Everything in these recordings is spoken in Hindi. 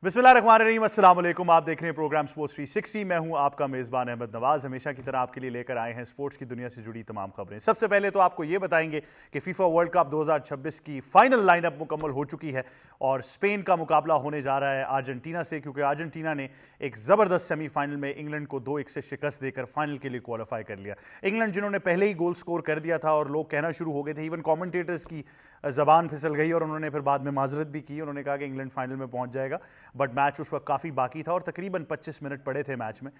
बिस्मिल्लाहिर्रहमानिर्रहीम, अस्सलाम वालेकुम। आप देख रहे हैं प्रोग्राम स्पोर्ट्स 360। मैं हूं आपका मेज़बान अहमद नवाज। हमेशा की तरह आपके लिए लेकर आए हैं स्पोर्ट्स की दुनिया से जुड़ी तमाम खबरें। सबसे पहले तो आपको ये बताएंगे कि फीफा वर्ल्ड कप 2026 की फाइनल लाइनअप मुकम्मल हो चुकी है और स्पेन का मुकाबला होने जा रहा है अर्जेंटीना से, क्योंकि अर्जेंटीना ने एक ज़बरदस्त सेमीफाइनल में इंग्लैंड को 2-1 से शिकस्त देकर फाइनल के लिए क्वालिफाई कर लिया। इंग्लैंड जिन्होंने पहले ही गोल स्कोर कर दिया था और लोग कहना शुरू हो गए थे, इवन कॉमेंटेटर्स की ज़बान फिसल गई और उन्होंने फिर बाद में माजरत भी की। उन्होंने कहा कि इंग्लैंड फाइनल में पहुंच जाएगा, बट मैच उस वक्त काफ़ी बाकी था और तकरीबन 25 मिनट पड़े थे मैच में।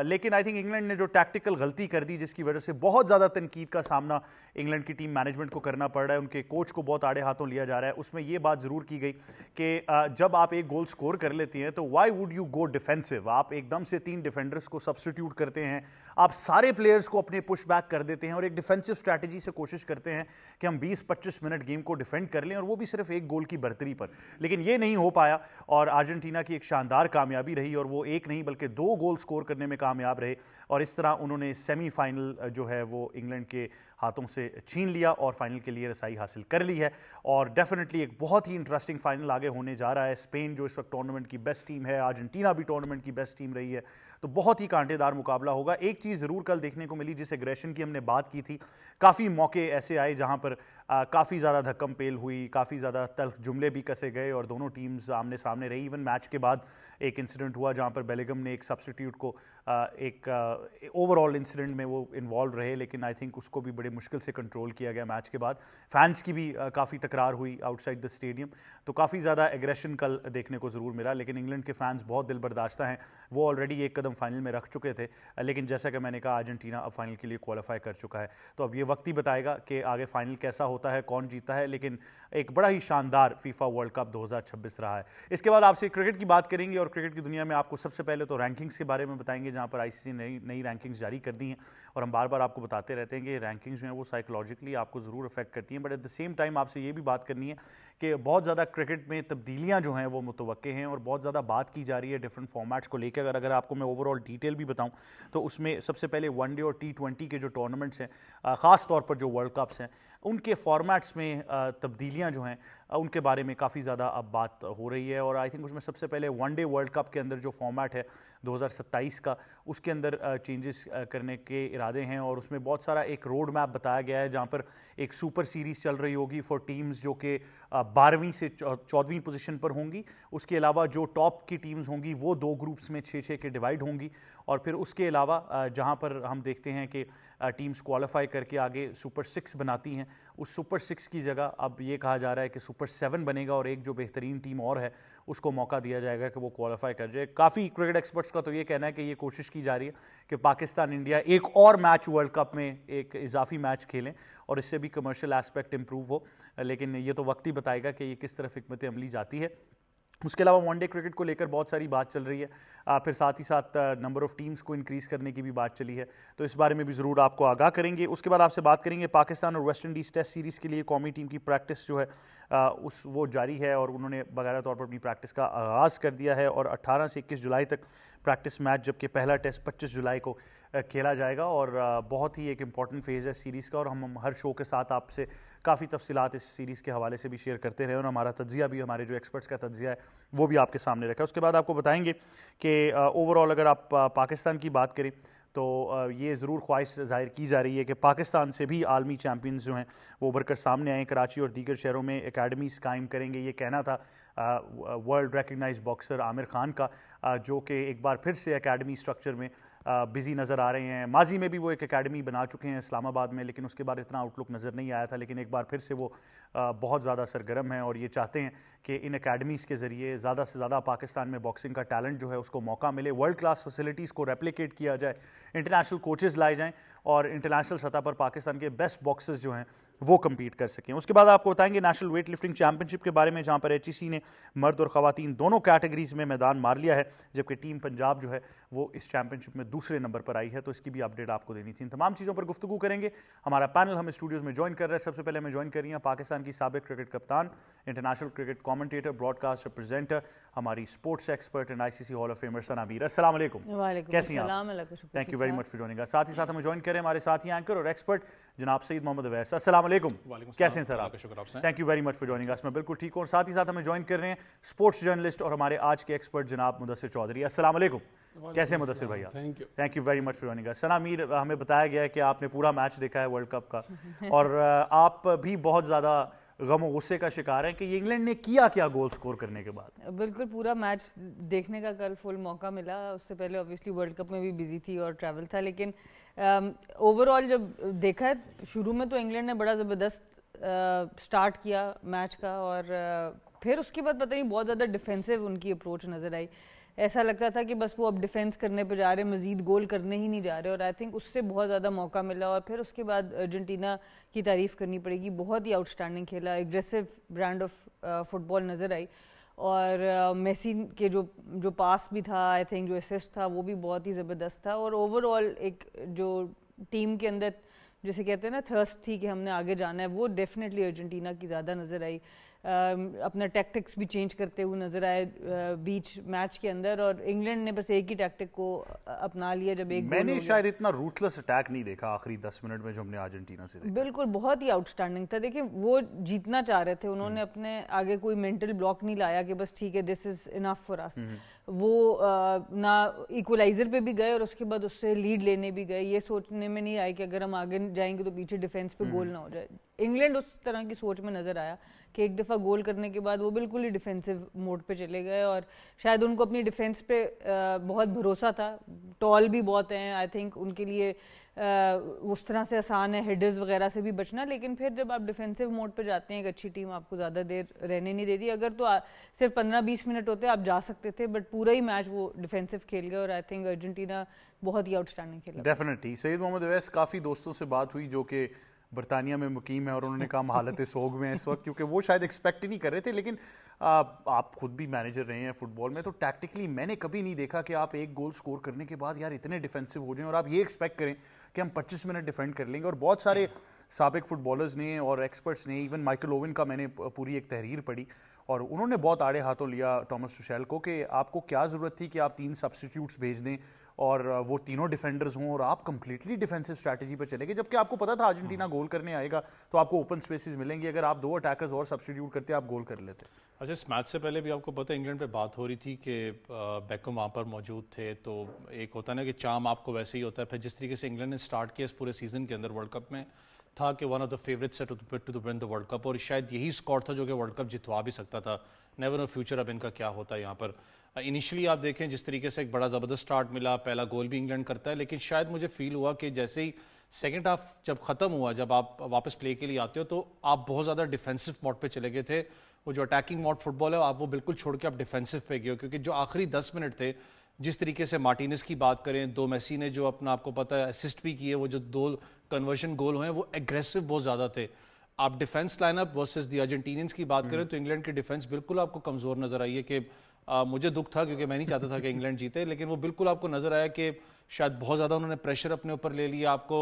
लेकिन आई थिंक इंग्लैंड ने जो टैक्टिकल गलती कर दी, जिसकी वजह से बहुत ज़्यादा तनकीद का सामना इंग्लैंड की टीम मैनेजमेंट को करना पड़ रहा है, उनके कोच को बहुत आड़े हाथों लिया जा रहा है, उसमें यह बात ज़रूर की गई कि जब आप एक गोल स्कोर कर लेती हैं तो why would you go defensive. आप एकदम से 3 डिफेंडर्स को सब्स्टिट्यूट करते हैं, आप सारे प्लेयर्स को अपने पुश बैक कर देते हैं और एक डिफेंसिव स्ट्रैटेजी से कोशिश करते हैं कि हम 20-25 मिनट गेम को डिफेंड कर लें, और वो भी सिर्फ एक गोल की बर्तरी पर। लेकिन ये नहीं हो पाया और अर्जेंटीना की एक शानदार कामयाबी रही और वो एक नहीं बल्कि 2 गोल स्कोर करने में कामयाब रहे और इस तरह उन्होंने सेमीफाइनल जो है वो इंग्लैंड के हाथों से छीन लिया और फाइनल के लिए रसाई हासिल कर ली है। और डेफिनेटली एक बहुत ही इंटरेस्टिंग फाइनल आगे होने जा रहा है। स्पेन जो इस वक्त टूर्नामेंट की बेस्ट टीम है, अर्जेंटीना भी टूर्नामेंट की बेस्ट टीम रही है, तो बहुत ही कांटेदार मुकाबला होगा। एक चीज़ ज़रूर कल देखने को मिली, जिस एग्रेशन की हमने बात की थी, काफ़ी मौके ऐसे आए जहां पर काफ़ी ज़्यादा धक्कम पेल हुई, काफ़ी ज़्यादा तल्ख जुमले भी कसे गए और दोनों टीम्स आमने सामने रही। इवन मैच के बाद एक इंसिडेंट हुआ जहां पर बेलिंगम ने एक सब्स्टिट्यूट को एक ओवरऑल इंसिडेंट में वो इन्वॉल्व रहे, लेकिन आई थिंक उसको भी बड़े मुश्किल से कंट्रोल किया गया मैच के बाद। फैंस की भी काफ़ी तकरार हुई आउटसाइड द स्टेडियम, तो काफ़ी ज़्यादा एग्रेशन कल देखने को ज़रूर मिला। लेकिन इंग्लैंड के फैंस बहुत दिल बर्दाश्ता हैं, वो ऑलरेडी एक कदम फाइनल में रख चुके थे, लेकिन जैसा कि मैंने कहा अर्जेंटीना अब फाइनल के लिए क्वालिफाई कर चुका है। तो अब ये वक्त ही बताएगा कि आगे फाइनल कैसा होता है, कौन जीता है। लेकिन एक बड़ा ही शानदार फीफा वर्ल्ड कप 2026 रहा है। इसके बाद आपसे क्रिकेट की बात करेंगे और क्रिकेट की दुनिया में आपको सबसे पहले तो रैंकिंग्स के बारे में बताएंगे, जहां पर आईसीसी ने नई रैंकिंग्स जारी कर दी हैं और हम बार बार आपको बताते रहते हैं कि रैंकिंग्स जो हैं वो साइकोलॉजिकली आपको ज़रूर अफेक्ट करती हैं, but at the same time आपसे ये भी बात करनी है कि बहुत ज़्यादा क्रिकेट में तब्दीलियां जो हैं वो मुतवक्के हैं और बहुत ज़्यादा बात की जा रही है डिफरेंट फॉर्मेट्स को लेकर। अगर आपको मैं ओवरऑल डिटेल भी बताऊं तो उसमें सबसे पहले वनडे और T20 के जो टूर्नामेंट्स हैं, ख़ास तौर पर जो वर्ल्ड कप्स हैं, उनके फॉर्मेट्स में तब्दीलियां जो हैं उनके बारे में काफ़ी ज़्यादा अब बात हो रही है। और आई थिंक उसमें सबसे पहले वनडे वर्ल्ड कप के अंदर जो फॉर्मेट है 2027 का, उसके अंदर चेंजेस करने के इरादे हैं और उसमें बहुत सारा एक रोड मैप बताया गया है, जहां पर एक सुपर सीरीज़ चल रही होगी फॉर टीम्स जो कि 12वीं से 14वीं पोजीशन पर होंगी। उसके अलावा जो टॉप की टीम्स होंगी वो 2 ग्रुप्स में 6-6 के डिवाइड होंगी और फिर उसके अलावा जहां पर हम देखते हैं कि टीम्स क्वालिफाई करके आगे सुपर 6 बनाती हैं, उस सुपर 6 की जगह अब ये कहा जा रहा है कि सुपर 7 बनेगा और एक जो बेहतरीन टीम और है उसको मौका दिया जाएगा कि वो क्वालिफाई कर जाए। काफ़ी क्रिकेट एक्सपर्ट्स का तो ये कहना है कि ये कोशिश की जा रही है कि पाकिस्तान इंडिया एक और मैच वर्ल्ड कप में एक इजाफी मैच खेलें और इससे भी कमर्शियल एस्पेक्ट इंप्रूव हो, लेकिन ये तो वक्त ही बताएगा कि ये किस तरफ हिकमत अमली जाती है। उसके अलावा वनडे क्रिकेट को लेकर बहुत सारी बात चल रही है, फिर साथ ही साथ नंबर ऑफ़ टीम्स को इंक्रीज़ करने की भी बात चली है, तो इस बारे में भी ज़रूर आपको आगाह करेंगे। उसके बाद आपसे बात करेंगे पाकिस्तान और वेस्ट इंडीज़ टेस्ट सीरीज़ के लिए कौमी टीम की प्रैक्टिस जो है वो जारी है और उन्होंने बाकायदा तौर पर अपनी प्रैक्टिस का आगाज़ कर दिया है और 18 से 21 जुलाई तक प्रैक्टिस मैच, जबकि पहला टेस्ट 25 जुलाई को खेला जाएगा और बहुत ही एक इम्पॉर्टेंट फेज़ है सीरीज़ का। और हम हर शो के साथ आपसे काफ़ी तफसीलात इस सीरीज़ के हवाले से भी शेयर करते रहे और हमारा तज्जिया भी, हमारे जो एक्सपर्ट्स का तज्जिया है वो भी आपके सामने रखा है। उसके बाद आपको बताएंगे कि ओवरऑल अगर आप पाकिस्तान की बात करें तो ये ज़रूर ख्वाहिश ज़ाहिर की जा रही है कि पाकिस्तान से भी आलमी चैम्पियंस जो हैं वो उभर कर सामने आएँ, कराची और दीगर शहरों में एकेडमीज़ कायम करेंगे। ये कहना था world recognized boxer Aamir Khan का, जो कि एक बार फिर से एकेडमी स्ट्रक्चर में बिजी नज़र आ रहे हैं। माजी में भी वो एक एकेडमी बना चुके हैं इस्लामाबाद में, लेकिन उसके बाद इतना आउटलुक नज़र नहीं आया था, लेकिन एक बार फिर से वो बहुत ज़्यादा सरगर्म हैं और ये चाहते हैं कि इन एकेडमीज़ के ज़रिए ज़्यादा से ज़्यादा पाकिस्तान में बॉक्सिंग का टैलेंट जो है उसको मौका मिले, वर्ल्ड क्लास फैसिलिटीज़ को रेप्लिकेट किया जाए, इंटरनेशनल कोचेज़ लाए जाएँ और इंटरनेशनल सतह पर पाकिस्तान के बेस्ट बॉक्सर्स जो हैं वो कम्पीट कर सकें। उसके बाद आपको बताएंगे नेशनल वेट लिफ्टिंग चैंपियनशिप के बारे में, जहां पर HEC ने मर्द और ख़वातीन दोनों कैटेगरीज में मैदान मार लिया है, जबकि टीम पंजाब जो है वो इस चैंपियनशिप में दूसरे नंबर पर आई है, तो इसकी भी अपडेट आपको देनी थी। इन तमाम चीज़ों पर गुफ्तगू करेंगे। हमारा पैनल हम स्टूडियोज़ में ज्वाइन कर रहे हैं। सबसे पहले मैं ज्वाइन कर रही हैं पाकिस्तान की साबिक क्रिकेट कप्तान, international cricket commentator, broadcast representer, हमारी sports expert and ICC hall of famer Sana Mir. अस्सलाम वालेकुम, कैसी हैं आप? Thank you very much for joining us. साथ ही साथ हमें ज्वाइन करें हमारे साथी एंकर और एक्सपर्ट जनाब सईद मोहम्मद अवैस। अस्सलाम वालेकुम। कैसे हैं सर आप? Thank you very much for joining अस। मैं बिल्कुल ठीक हूँ और साथ ही साथ हमें ज्वाइन कर रहे हैं स्पोर्ट्स जर्नलिस्ट और हमारे आज के एक्सपर्ट जनाब मुदस्सिर चौधरी। अस्सलाम वालेकुम। कैसे हैं मुदस्सिर भैया? Thank you very much for joining us. Sana Mir, हमें बताया गया है कि आपने पूरा मैच देखा है वर्ल्ड कप का और आप भी बहुत ज़्यादा गम और गुस्से का शिकार है कि इंग्लैंड ने किया क्या गोल स्कोर करने के बाद। बिल्कुल पूरा मैच देखने का कल फुल मौका मिला। उससे पहले ऑब्वियसली वर्ल्ड कप में भी बिजी थी और ट्रैवल था, लेकिन ओवरऑल जब देखा है शुरू में तो इंग्लैंड ने बड़ा ज़बरदस्त स्टार्ट किया मैच का और फिर उसके बाद पता नहीं बहुत ज़्यादा डिफेंसिव उनकी अप्रोच नज़र आई। ऐसा लगता था कि बस वो अब डिफेंस करने पे जा रहे हैं, मजीद गोल करने ही नहीं जा रहे और आई थिंक उससे बहुत ज़्यादा मौका मिला। और फिर उसके बाद अर्जेंटीना की तारीफ़ करनी पड़ेगी, बहुत ही आउटस्टैंडिंग खेला, एग्रेसिव ब्रांड ऑफ फुटबॉल नज़र आई और मेसी के जो पास भी था, आई थिंक जो असिस्ट था वो भी बहुत ही ज़बरदस्त था। और ओवरऑल एक जो टीम के अंदर जैसे कहते हैं ना थर्स्ट थी कि हमने आगे जाना है, वो डेफिनेटली अर्जेंटीना की ज़्यादा नज़र आई। अपना टैक्टिक्स भी चेंज करते हुए नजर आए बीच मैच के अंदर और इंग्लैंड ने बस एक ही टैक्टिक को अपना लिया। जब एक मैंने शायद इतना रूथलेस अटैक नहीं देखा आखिरी 10 मिनट में जो हमने अर्जेंटीना से देखा। बिल्कुल बहुत ही आउटस्टैंडिंग था। देखिए वो जीतना चाह रहे थे, उन्होंने अपने आगे कोई मेंटल ब्लॉक नहीं लाया कि बस ठीक है this is enough for us. वो ना इक्वलाइजर पे भी गए और उसके बाद उससे लीड लेने भी गए, ये सोचने में नहीं आए कि अगर हम आगे जाएंगे तो पीछे डिफेंस पे गोल ना हो जाए। इंग्लैंड उस तरह की सोच में नजर आया कि एक दफ़ा गोल करने के बाद वो बिल्कुल ही डिफेंसिव मोड पे चले गए और शायद उनको अपनी डिफेंस पे बहुत भरोसा था। टॉल भी बहुत हैं, आई थिंक उनके लिए उस तरह से आसान है हेडर्स वगैरह से भी बचना, लेकिन फिर जब आप डिफेंसिव मोड पे जाते हैं एक अच्छी टीम आपको ज़्यादा देर रहने नहीं देती। अगर तो सिर्फ 15-20 मिनट होते आप जा सकते थे, बट पूरा ही मैच वो डिफेंसिव खेल गए और आई थिंक अर्जेंटीना बहुत ही आउटस्टैंडिंग खेला। डेफिनेटली सईद मोहम्मद अवैस, काफ़ी दोस्तों से बात हुई जो कि बरतानिया में मुकीम है और उन्होंने कहा हम हालत सोग में इस वक्त, क्योंकि वो शायद एक्सपेक्ट ही नहीं कर रहे थे। लेकिन आप खुद भी मैनेजर रहे हैं फुटबॉल में, तो टैक्टिकली मैंने कभी नहीं देखा कि आप एक गोल स्कोर करने के बाद यार इतने डिफेंसिव हो जाएं और आप ये एक्सपेक्ट करें कि हम 25 मिनट डिफेंड कर लेंगे। और बहुत सारे साबिक फुटबॉलर्स ने और एक्सपर्ट्स ने, इवन माइकल ओवन का मैंने पूरी एक तहरीर पढ़ी और उन्होंने बहुत आड़े हाथों लिया टॉमस टुशेल को कि आपको क्या ज़रूरत थी कि आप 3 सब्स्टिट्यूट्स भेज दें और वो तीनों डिफेंडर्स हों और आप कंप्लीटली डिफेंसिव स्ट्रैटेजी पर चले गए, जबकि आपको पता था अर्जेंटीना गोल करने आएगा तो आपको ओपन स्पेसेस मिलेंगी। अगर आप 2 अटैकर्स और सब्स्टिट्यूट करते आप गोल कर लेते। अच्छा, इस मैच से पहले भी आपको पता है इंग्लैंड पे बात हो रही थी कि बेकम वहाँ पर मौजूद थे, तो एक होता है ना कि चार्म आपको वैसे ही होता है। फिर जिस तरीके से इंग्लैंड ने स्टार्ट किया इस पूरे सीजन के अंदर वर्ल्ड कप में था कि one of the favourites to win the world cup, और शायद यही स्क्वाड था जो कि वर्ल्ड कप जितवा भी सकता था। नेवर नो फ्यूचर अब इनका क्या होता है यहाँ पर। इनिशियली आप देखें जिस तरीके से एक बड़ा ज़बरदस्त स्टार्ट मिला, पहला गोल भी इंग्लैंड करता है, लेकिन शायद मुझे फील हुआ कि जैसे ही सेकंड हाफ जब ख़त्म हुआ, जब आप वापस प्ले के लिए आते हो तो आप बहुत ज़्यादा डिफेंसिव मोड पे चले गए थे। वो जो अटैकिंग मोड फुटबॉल है आप वो बिल्कुल छोड़ के आप डिफेंसिव पे गए हो, क्योंकि जो आखिरी 10 मिनट थे, जिस तरीके से मार्टिनेस की बात करें, 2 मेसी ने जो अपना आपको पता है असिस्ट भी किए, वो जो 2 कन्वर्शन गोल हुए वो एग्रेसिव बहुत ज़्यादा थे। आप डिफेंस लाइनअप वर्सेस दी अर्जेंटीनियंस की बात करें तो इंग्लैंड की डिफेंस बिल्कुल आपको कमज़ोर नजर आई है कि मुझे दुख था क्योंकि मैं नहीं चाहता था कि इंग्लैंड जीते, लेकिन वो बिल्कुल आपको नजर आया कि शायद बहुत ज़्यादा उन्होंने प्रेशर अपने ऊपर ले लिया। आपको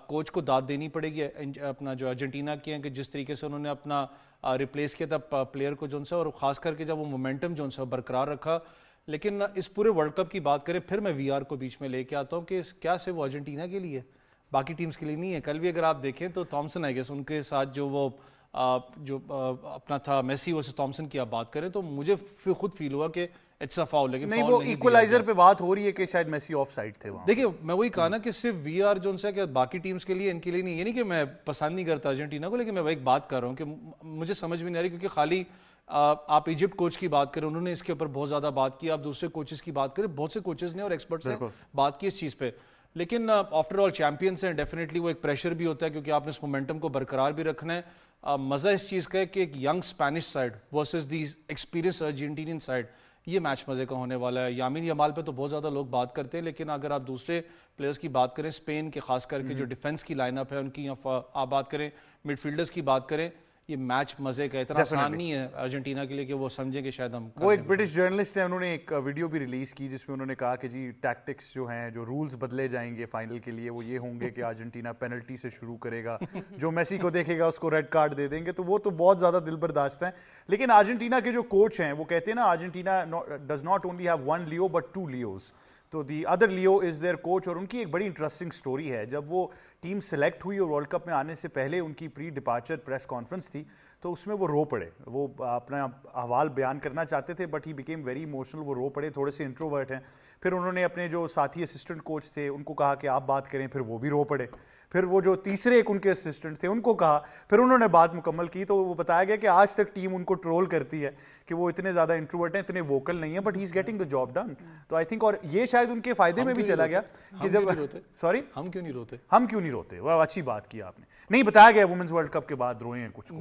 कोच को दाद देनी पड़ेगी अपना जो अर्जेंटीना की है कि जिस तरीके से उन्होंने अपना रिप्लेस किया था प्लेयर को जो सा, और ख़ास करके जब वो मोमेंटम जो सा बरकरार रखा। लेकिन इस पूरे वर्ल्ड कप की बात करें, फिर मैं VR को बीच में लेके आता हूँ कि क्या सिर्फ वो अर्जेंटीना के लिए, बाकी टीम्स के लिए नहीं है। कल भी अगर आप देखें तो थॉमसन आई गेस उनके साथ जो वो अपना था मेसी वर्सेस थॉमसन की आप बात करें तो मुझे खुद फील हुआ कि इट्स अ फाउल, लेकिन नहीं, वो इक्वलाइजर पे बात हो रही है कि शायद मेसी ऑफ साइड थे वहां। देखिए मैं वही कहा ना कि सिर्फ VR जो है कि बाकी टीम्स के लिए, इनके लिए नहीं। ये नहीं कि मैं पसंद नहीं करता अर्जेंटीना को, लेकिन मैं वही बात कर रहा हूँ कि मुझे समझ में नहीं आ रही, क्योंकि खाली आप इजिप्ट कोच की बात करें, उन्होंने इसके ऊपर बहुत ज्यादा बात की, आप दूसरे कोचेस की बात करें, बहुत से कोचेस ने और एक्सपर्ट्स ने बात की इस चीज पे, लेकिन आफ्टर ऑल चैंपियंस हैं, डेफिनेटली वो एक प्रेशर भी होता है क्योंकि आपने इस मोमेंटम को बरकरार भी रखना है। मजा इस चीज का है कि एक young Spanish side versus the experience Argentinian side, ये मैच मजे का होने वाला है। यामीन यमाल पे तो बहुत ज्यादा लोग बात करते हैं, लेकिन अगर आप दूसरे प्लेयर्स की बात करें, स्पेन के खास करके जो डिफेंस की लाइनअप है उनकी, आप बात करें मिडफील्डर्स की बात करें, ये मैच मजे का इतना आसान नहीं है अर्जेंटीना के लिए कि वो समझे कि शायद हम। वो एक ब्रिटिश जर्नलिस्ट है, उन्होंने एक वीडियो भी रिलीज की जिसमें उन्होंने कहा कि जी टैक्टिक्स जो हैं, जो रूल्स बदले जाएंगे फाइनल के लिए, वो ये होंगे कि अर्जेंटीना पेनल्टी से शुरू करेगा, जो मेसी को देखेगा उसको रेड कार्ड दे देंगे, तो वो तो बहुत ज़्यादा दिल बर्दाश्त है। लेकिन अर्जेंटीना के जो कोच हैं वो कहते हैं ना, Argentina does not only have 1 Leo but 2 Leos. तो the other Leo is their coach, और उनकी एक बड़ी इंटरेस्टिंग स्टोरी है। जब वो टीम सेलेक्ट हुई और वर्ल्ड कप में आने से पहले उनकी प्री डिपार्चर प्रेस कॉन्फ्रेंस थी, तो उसमें वो रो पड़े। वो अपना अहवाल बयान करना चाहते थे but he became very emotional, वो रो पड़े, थोड़े से इंट्रोवर्ट हैं। फिर उन्होंने अपने जो साथी असिस्टेंट कोच थे उनको कहा कि आप बात करें, फिर वो भी रो पड़े। फिर वो जो तीसरे एक उनके असिस्टेंट थे उनको कहा, फिर उन्होंने बात मुकम्मल की। तो वो बताया गया कि आज तक टीम उनको ट्रोल करती है कि वो इतने ज़्यादा इंट्रोवर्ट हैं, इतने वोकल नहीं है, but he is getting the job done. तो आई थिंक, और ये शायद उनके फायदे में भी चला गया कि जब सॉरी हम क्यों नहीं रोते, हम क्यों नहीं रोते, वह अच्छी बात की आपने। नहीं बताया गया वुमेन्स वर्ल्ड कप के बाद रोए हैं कुछ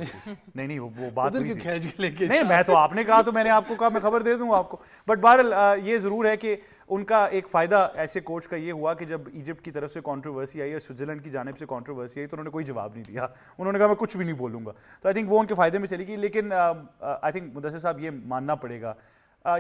नहीं वो बात हुई थी। नहीं, मैं तो आपने कहा तो मैंने आपको कहा, मैं खबर दे दूंगा आपको। बट बहरहाल ये जरूर है कि उनका एक फायदा ऐसे कोच का ये हुआ कि जब इजिप्ट की तरफ से कंट्रोवर्सी आई और स्विट्जरलैंड की जानिब से कंट्रोवर्सी आई तो उन्होंने कोई जवाब नहीं दिया। उन्होंने कहा मैं कुछ भी नहीं बोलूंगा। तो आई थिंक वो उनके फायदे में चली गई। लेकिन आई थिंक मुदस्सिर साहब ये मानना पड़ेगा,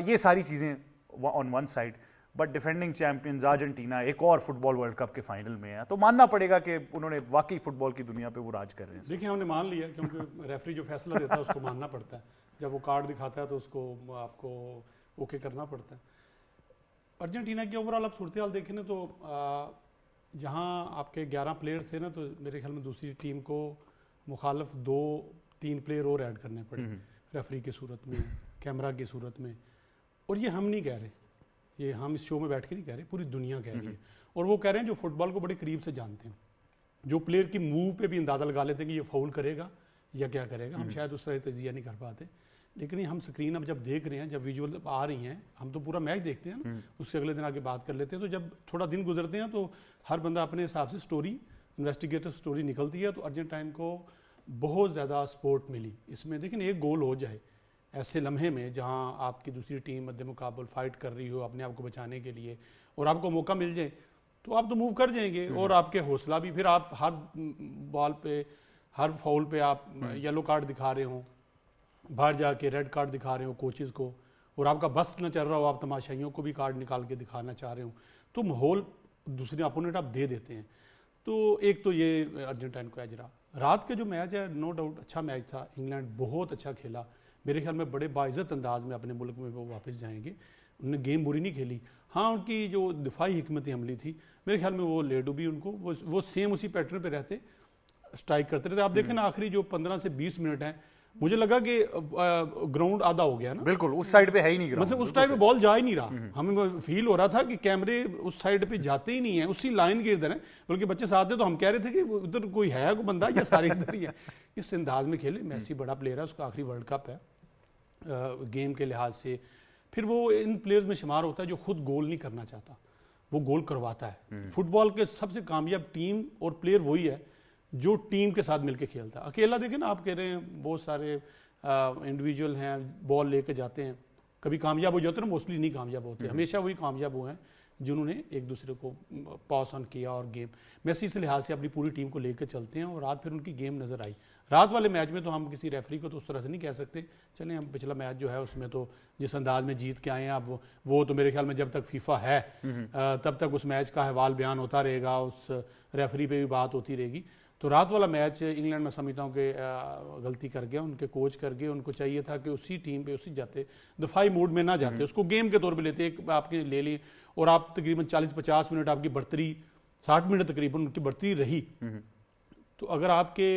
ये सारी चीज़ें on one side, but defending champions Argentina एक और फुटबॉल वर्ल्ड कप के फाइनल में है, तो मानना पड़ेगा कि उन्होंने वाकई फुटबॉल की दुनिया पे वो राज कर रहे हैं। देखिए हमने मान लिया, क्योंकि रेफरी जो फैसला देता है उसको मानना पड़ता है। जब वो कार्ड दिखाता है तो उसको आपको ओके करना पड़ता है। अर्जेंटीना की ओवरऑल आप सूरत हाल देखें ना, तो जहाँ आपके 11 प्लेयर्स थे ना, तो मेरे ख्याल में दूसरी टीम को मुखालफ 2-3 प्लेयर और ऐड करने पड़े रेफरी की सूरत में, कैमरा की सूरत में। और ये हम नहीं कह रहे, ये हम इस शो में बैठ के नहीं कह रहे, पूरी दुनिया कह रही है। और वो कह रहे हैं जो फुटबॉल को बड़े करीब से जानते हैं, जो प्लेयर की मूव पे भी अंदाज़ा लगा लेते हैं कि ये फाउल करेगा या क्या करेगा। हम शायद उस तरह तजिया नहीं कर पाते, लेकिन ये हम स्क्रीन अब जब देख रहे हैं, जब विजुअल आ रही हैं, हम तो पूरा मैच देखते हैं ना, उससे अगले दिन आगे बात कर लेते हैं। तो जब थोड़ा दिन गुजरते हैं तो हर बंदा अपने हिसाब से स्टोरी, इन्वेस्टिगेटिव स्टोरी निकलती है। तो अर्जेंटाइन को बहुत ज़्यादा सपोर्ट मिली इसमें। लेकिन एक गोल हो जाए ऐसे लम्हे में जहां आपकी दूसरी टीम मध्य मुकाबल फाइट कर रही हो अपने आप को बचाने के लिए, और आपको मौका मिल जाए तो आप तो मूव कर जाएंगे। और आपके हौसला भी, फिर आप हर बॉल पे, हर फाउल पे आप येलो कार्ड दिखा रहे हो, बाहर जाके रेड कार्ड दिखा रहे हो कोचेस को, और आपका बस न चल रहा हो, आप तमाशाइयों को भी कार्ड निकाल के दिखाना चाह रहे हो, तो माहौल दूसरे अपोनेंट आप दे देते हैं। तो एक तो ये अर्जेंटाइन को एज रहा। रात का जो मैच है नो डाउट अच्छा मैच था, इंग्लैंड बहुत अच्छा खेला। मेरे ख्याल में बड़े बाइज़्ज़त अंदाज में अपने मुल्क में वो वापस जाएंगे। उन्होंने गेम बुरी नहीं खेली। हाँ, उनकी जो दिफाई हिकमत अमली थी, मेरे ख्याल में वो लेडू भी उनको वो सेम उसी पैटर्न पे रहते, स्ट्राइक करते रहते। आप देखें ना, आखिरी जो 15 से 20 मिनट हैं, मुझे लगा कि ग्राउंड आधा हो गया ना, बिल्कुल उस साइड पे है ही नहीं ग्राउंड, मतलब उस टाइम पे बॉल जा ही नहीं रहा। हमें फील हो रहा था कि कैमरे उस साइड पे जाते ही नहीं है, उसी लाइन के इधर है। बल्कि बच्चे साथ थे तो हम कह रहे थे कि उधर कोई है, कोई बंदा, या सारे इधर ही है। इस अंदाज में खेले। मेसी बड़ा प्लेयर है, उसका आखिरी वर्ल्ड कप है गेम के लिहाज से। फिर वो इन प्लेयर्स में शुमार होता है जो खुद गोल नहीं करना चाहता, वो गोल करवाता है। फुटबॉल के सबसे कामयाब टीम और प्लेयर वही है जो टीम के साथ मिलकर खेलता है। अकेला देखें ना, आप कह रहे हैं बहुत सारे इंडिविजुअल हैं, बॉल लेके जाते हैं, कभी कामयाब हो जाते हैं, मोस्टली नहीं कामयाब होते। हमेशा वही कामयाब हुए हैं जिन्होंने एक दूसरे को पास ऑन किया और गेम। मेसी इस लिहाज से अपनी पूरी टीम को लेकर चलते हैं, और रात फिर उनकी गेम नजर आई। रात वाले मैच में तो हम किसी रेफरी को तो उस तरह से नहीं कह सकते। चलें, हम पिछला मैच जो है उसमें तो जिस अंदाज में जीत के आए हैं, अब वो तो मेरे ख्याल में जब तक फीफा है तब तक उस मैच का अहवाल बयान होता रहेगा, उस रेफरी पे भी बात होती रहेगी। तो रात वाला मैच इंग्लैंड में समझता हूँ कि गलती कर गया, उनके कोच कर गए। उनको चाहिए था कि उसी टीम पे उसी जाते, दफाई मूड में ना जाते, उसको गेम के तौर पे लेते, एक आपके ले ली, और आप तकरीबन 40-50 मिनट आपकी बढ़तरी, 60 मिनट तकरीबन उनकी बढ़तरी रही। तो अगर आपके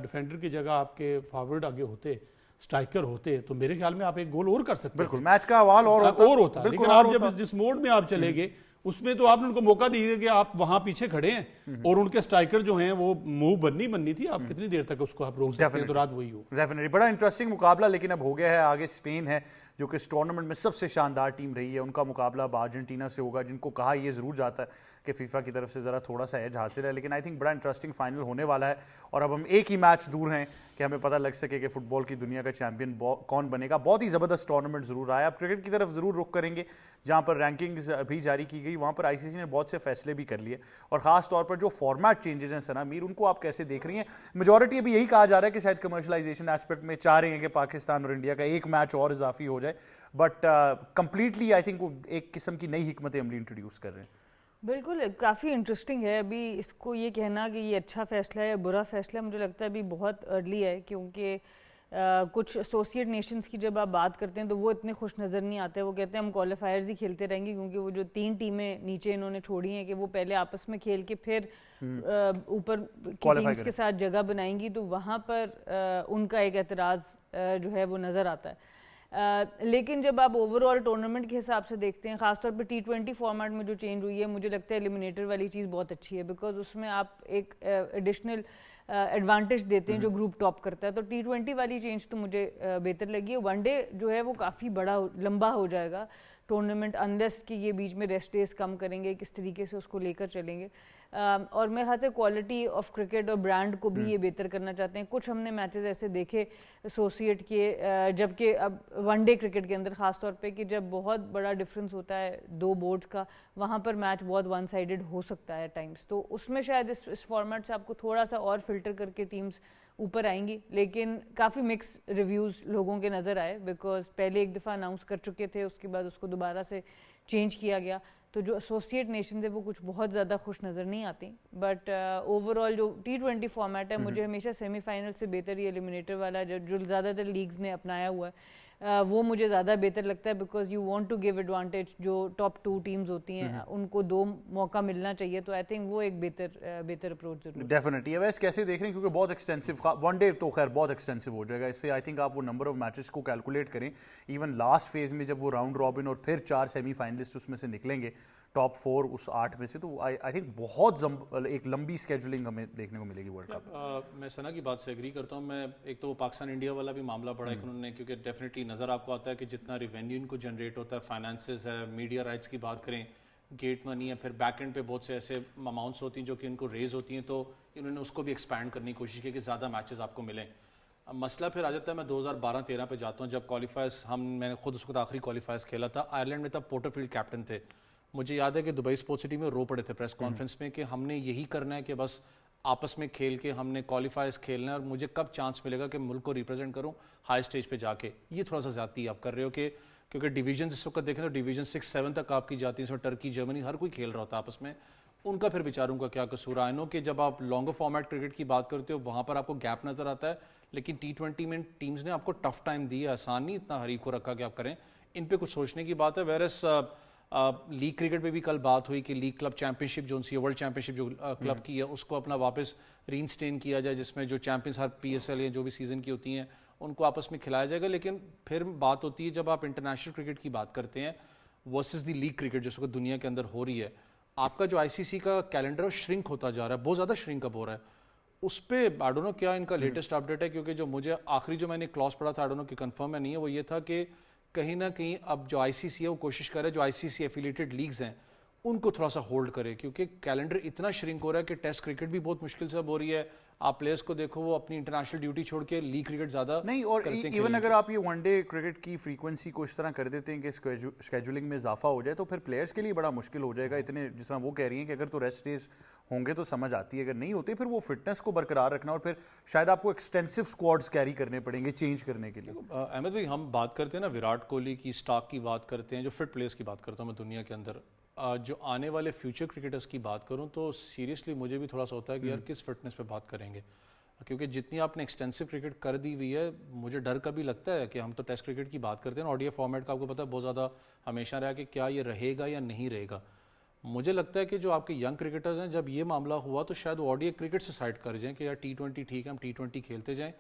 डिफेंडर की जगह आपके फॉरवर्ड आगे होते, स्ट्राइकर होते, तो मेरे ख्याल में आप एक गोल और कर सकते। बिल्कुल, मैच का अहवाल और होता। लेकिन आप जब जिस मोड में आप चले गए, उसमें तो आपने उनको मौका दिया कि आप वहां पीछे खड़े हैं और उनके स्ट्राइकर जो हैं वो मूव बननी थी। आप कितनी देर तक उसको आप रोक सकते हैं, तो रात वही हो। डेफिनेटली बड़ा इंटरेस्टिंग मुकाबला लेकिन अब हो गया है। आगे स्पेन है जो कि इस टूर्नामेंट में सबसे शानदार टीम रही है, उनका मुकाबला अब अर्जेंटीना से होगा, जिनको कहा यह जरूर जाता है कि फीफा की तरफ से ज़रा थोड़ा सा एज हासिल है। लेकिन आई थिंक बड़ा इंटरेस्टिंग फाइनल होने वाला है, और अब हम एक ही मैच दूर हैं कि हमें पता लग सके कि फुटबॉल की दुनिया का चैंपियन कौन बनेगा। बहुत ही ज़बरदस्त टूर्नामेंट ज़रूर आया। अब क्रिकेट की तरफ ज़रूर रुख करेंगे, जहाँ पर रैंकिंग्स अभी जारी की गई, वहाँ पर आईसीसी ने बहुत से फैसले भी कर लिए, और ख़ास तौर पर जो फॉर्मेट चेंजेस हैं सना मीर, उनको आप कैसे देख रही हैं? मेजॉरिटी अभी यही कहा जा रहा है कि शायद कमर्शलाइजेशन एस्पेक्ट में चाह रहे हैं कि पाकिस्तान और इंडिया का एक मैच और इजाफी हो जाए, बट कंप्लीटली आई थिंक वो एक किस्म की नई हिकमत अमली इंट्रोड्यूस कर रहे हैं। बिल्कुल, काफ़ी इंटरेस्टिंग है। अभी इसको ये कहना कि ये अच्छा फैसला है या बुरा फैसला है, मुझे लगता है अभी बहुत अर्ली है, क्योंकि कुछ एसोसिएट नेशंस की जब आप बात करते हैं तो वो इतने खुश नज़र नहीं आते। वो कहते हैं हम क्वालिफायर्स ही खेलते रहेंगे, क्योंकि वो जो 3 टीमें नीचे इन्होंने छोड़ी हैं कि वो पहले आपस में खेल के फिर ऊपर की टीम्स के साथ जगह बनाएंगी, तो वहाँ पर उनका एक एतराज़ जो है वो नज़र आता है। लेकिन जब आप ओवरऑल टूर्नामेंट के हिसाब से देखते हैं, ख़ासतौर पर T20 फॉर्मेट में जो चेंज हुई है, मुझे लगता है एलिमिनेटर वाली चीज़ बहुत अच्छी है, बिकॉज उसमें आप एक एडिशनल एडवांटेज देते हैं जो ग्रुप टॉप करता है। तो T20 वाली चेंज तो मुझे बेहतर लगी है। वनडे जो है वो काफ़ी बड़ा लंबा हो जाएगा टूर्नामेंट, अनलेस कि ये बीच में रेस्ट डेज कम करेंगे, किस तरीके से उसको लेकर चलेंगे। और मेरे ख्याल से क्वालिटी ऑफ क्रिकेट और ब्रांड को भी ये बेहतर करना चाहते हैं। कुछ हमने मैचेस ऐसे देखे एसोसिएट के, जबकि अब वनडे क्रिकेट के अंदर ख़ास तौर पे कि जब बहुत बड़ा डिफरेंस होता है 2 बोर्ड्स का, वहाँ पर मैच बहुत वन साइडेड हो सकता है टाइम्स। तो उसमें शायद इस फॉर्मेट से आपको थोड़ा सा और फिल्टर करके टीम्स ऊपर आएंगी। लेकिन काफ़ी मिक्स रिव्यूज़ लोगों के नज़र आए, बिकॉज पहले एक दफ़ा अनाउंस कर चुके थे, उसके बाद उसको दोबारा से चेंज किया गया। तो जो एसोसिएट नेशन है वो कुछ बहुत ज़्यादा खुश नज़र नहीं आती। बट ओवरऑल जो T20 फॉर्मेट है, मुझे हमेशा सेमीफाइनल से बेहतर ये एलिमिनेटर वाला जो ज़्यादातर लीग्स ने अपनाया हुआ है, वो मुझे ज़्यादा बेहतर लगता है, because you want to give advantage. जो टॉप 2 टीम्स होती हैं उनको 2 मौका मिलना चाहिए, तो आई थिंक वो एक बेहतर अप्रोच जरूर है। डेफिनेटली है। वैसे कैसे देख रहे हैं, क्योंकि बहुत एक्सटेंसिव वनडे तो खैर बहुत एक्सटेंसिव हो जाएगा इससे। आई थिंक आप वो नंबर ऑफ मैचेस को कैलकुलेट करें, इवन लास्ट फेज में जब वो राउंड रॉबिन और फिर 4 सेमीफाइनलिस्ट उसमें से निकलेंगे टॉप 4 उस 8 में से, तो आई थिंक बहुत एक लंबी स्केजुलिंग हमें देखने को मिलेगी वर्ल्ड कप। मैं सना की बात से एग्री करता हूँ। मैं एक तो वो पाकिस्तान इंडिया वाला भी मामला पड़ा है उन्होंने, क्योंकि डेफिनेटली नज़र आपको आता है कि जितना रेवेन्यू इनको जनरेट होता है, फाइनेंसेस है, मीडिया राइट्स की बात करें, गेट मनी है, फिर बैक एंड पे बहुत से ऐसे अमाउंट्स होती हैं जो कि इनको रेज होती हैं, तो इन्होंने उसको भी एक्सपैंड करने की कोशिश की कि ज़्यादा मैचेस आपको मिलें। अब मसला फिर आ जाता है, मैं 2012-13 पे जाता हूँ, जब क्वालिफायर्स मैंने खुद उसको आखिरी क्वालिफायर्स खेला था आयरलैंड में, तब पोर्टरफील्ड कैप्टन थे। मुझे याद है कि दुबई स्पोर्ट्स सिटी में रो पड़े थे प्रेस कॉन्फ्रेंस में कि हमने यही करना है कि बस आपस में खेल के हमने क्वालिफायर्स खेलना है, और मुझे कब चांस मिलेगा कि मुल्क को रिप्रेजेंट करूं हाई स्टेज पे जाके। ये थोड़ा सा ज़्यादती आप कर रहे हो कि क्योंकि डिवीजन इस वक्त देखें तो डिवीजन 6-7 तक आपकी जाती है, इसमें टर्की, जर्मनी, हर कोई खेल रहा होता है आपस में। उनका फिर बेचारों का क्या कसूर। आई नो कि जब आप लॉन्गर फॉर्मेट क्रिकेट की बात करते हो वहाँ पर आपको गैप नज़र आता है, लेकिन T20 में टीम्स ने आपको टफ टाइम दिया, आसान नहीं इतना हरीफ को रखा कि आप करें। इन पर कुछ सोचने की बात है। वेरस लीग क्रिकेट पे भी कल बात हुई कि लीग क्लब चैंपियनशिप जो सी वर्ल्ड चैंपियनशिप जो क्लब की है उसको अपना वापस रीइंस्टेन किया जाए, जिसमें जो चैंपियंस हर PSL या जो भी सीजन की होती हैं उनको आपस में खिलाया जाएगा। लेकिन फिर बात होती है जब आप इंटरनेशनल क्रिकेट की बात करते हैं वर्सेस द लीग क्रिकेट जिसको दुनिया के अंदर हो रही है, आपका जो ICC का कैलेंडर है श्रिंक होता जा रहा है, बहुत ज़्यादा श्रिंक अप हो रहा है। उस पर आई डोंट नो क्या इनका लेटेस्ट अपडेट है, क्योंकि जो मुझे आखिरी जो मैंने क्लॉज पढ़ा था, आई डोंट नो कि कंफर्म है नहीं है, वो ये था कि कहीं ना कहीं अब जो ICC है वो कोशिश कर रहा है जो ICC एफिलिएटेड लीग्स हैं उनको थोड़ा सा होल्ड करे, क्योंकि कैलेंडर इतना श्रिंक हो रहा है कि टेस्ट क्रिकेट भी बहुत मुश्किल से अब हो रही है। आप प्लेयर्स को देखो वो अपनी इंटरनेशनल ड्यूटी छोड़ के लीग क्रिकेट ज्यादा नहीं, और इवन अगर आप ये वनडे क्रिकेट की फ्रीक्वेंसी को इस तरह कर देते हैं कि स्केजुलिंग में इजाफा हो जाए, तो फिर प्लेयर्स के लिए बड़ा मुश्किल हो जाएगा। इतने जिस तरह वो कह रही हैं कि अगर तो रेस्ट डेज होंगे तो समझ आती है, अगर नहीं होते फिर वो फिटनेस को बरकरार रखना और फिर शायद आपको एक्सटेंसिव स्क्वाड्स कैरी करने पड़ेंगे चेंज करने के लिए। अहमद भाई, हम बात करते हैं ना विराट कोहली की, स्टार्क की बात करते हैं, जो फिट प्लेयर्स की बात करता हूँ मैं दुनिया के अंदर, जो आने वाले फ्यूचर क्रिकेटर्स की बात करूँ तो सीरियसली मुझे भी थोड़ा सा होता है कि यार किस फिटनेस पे बात करेंगे, क्योंकि जितनी आपने एक्सटेंसिव क्रिकेट कर दी हुई है, मुझे डर का भी लगता है कि हम तो टेस्ट क्रिकेट की बात करते हैं, ODI फॉर्मेट का आपको पता है बहुत ज़्यादा हमेशा रहा कि क्या ये रहेगा या नहीं रहेगा। मुझे लगता है कि जो आपके यंग क्रिकेटर्स हैं, जब ये मामला हुआ तो शायद वो ODI क्रिकेट से साइड कर जाएं कि यार T20 ठीक है, हम T20 खेलते जाएं।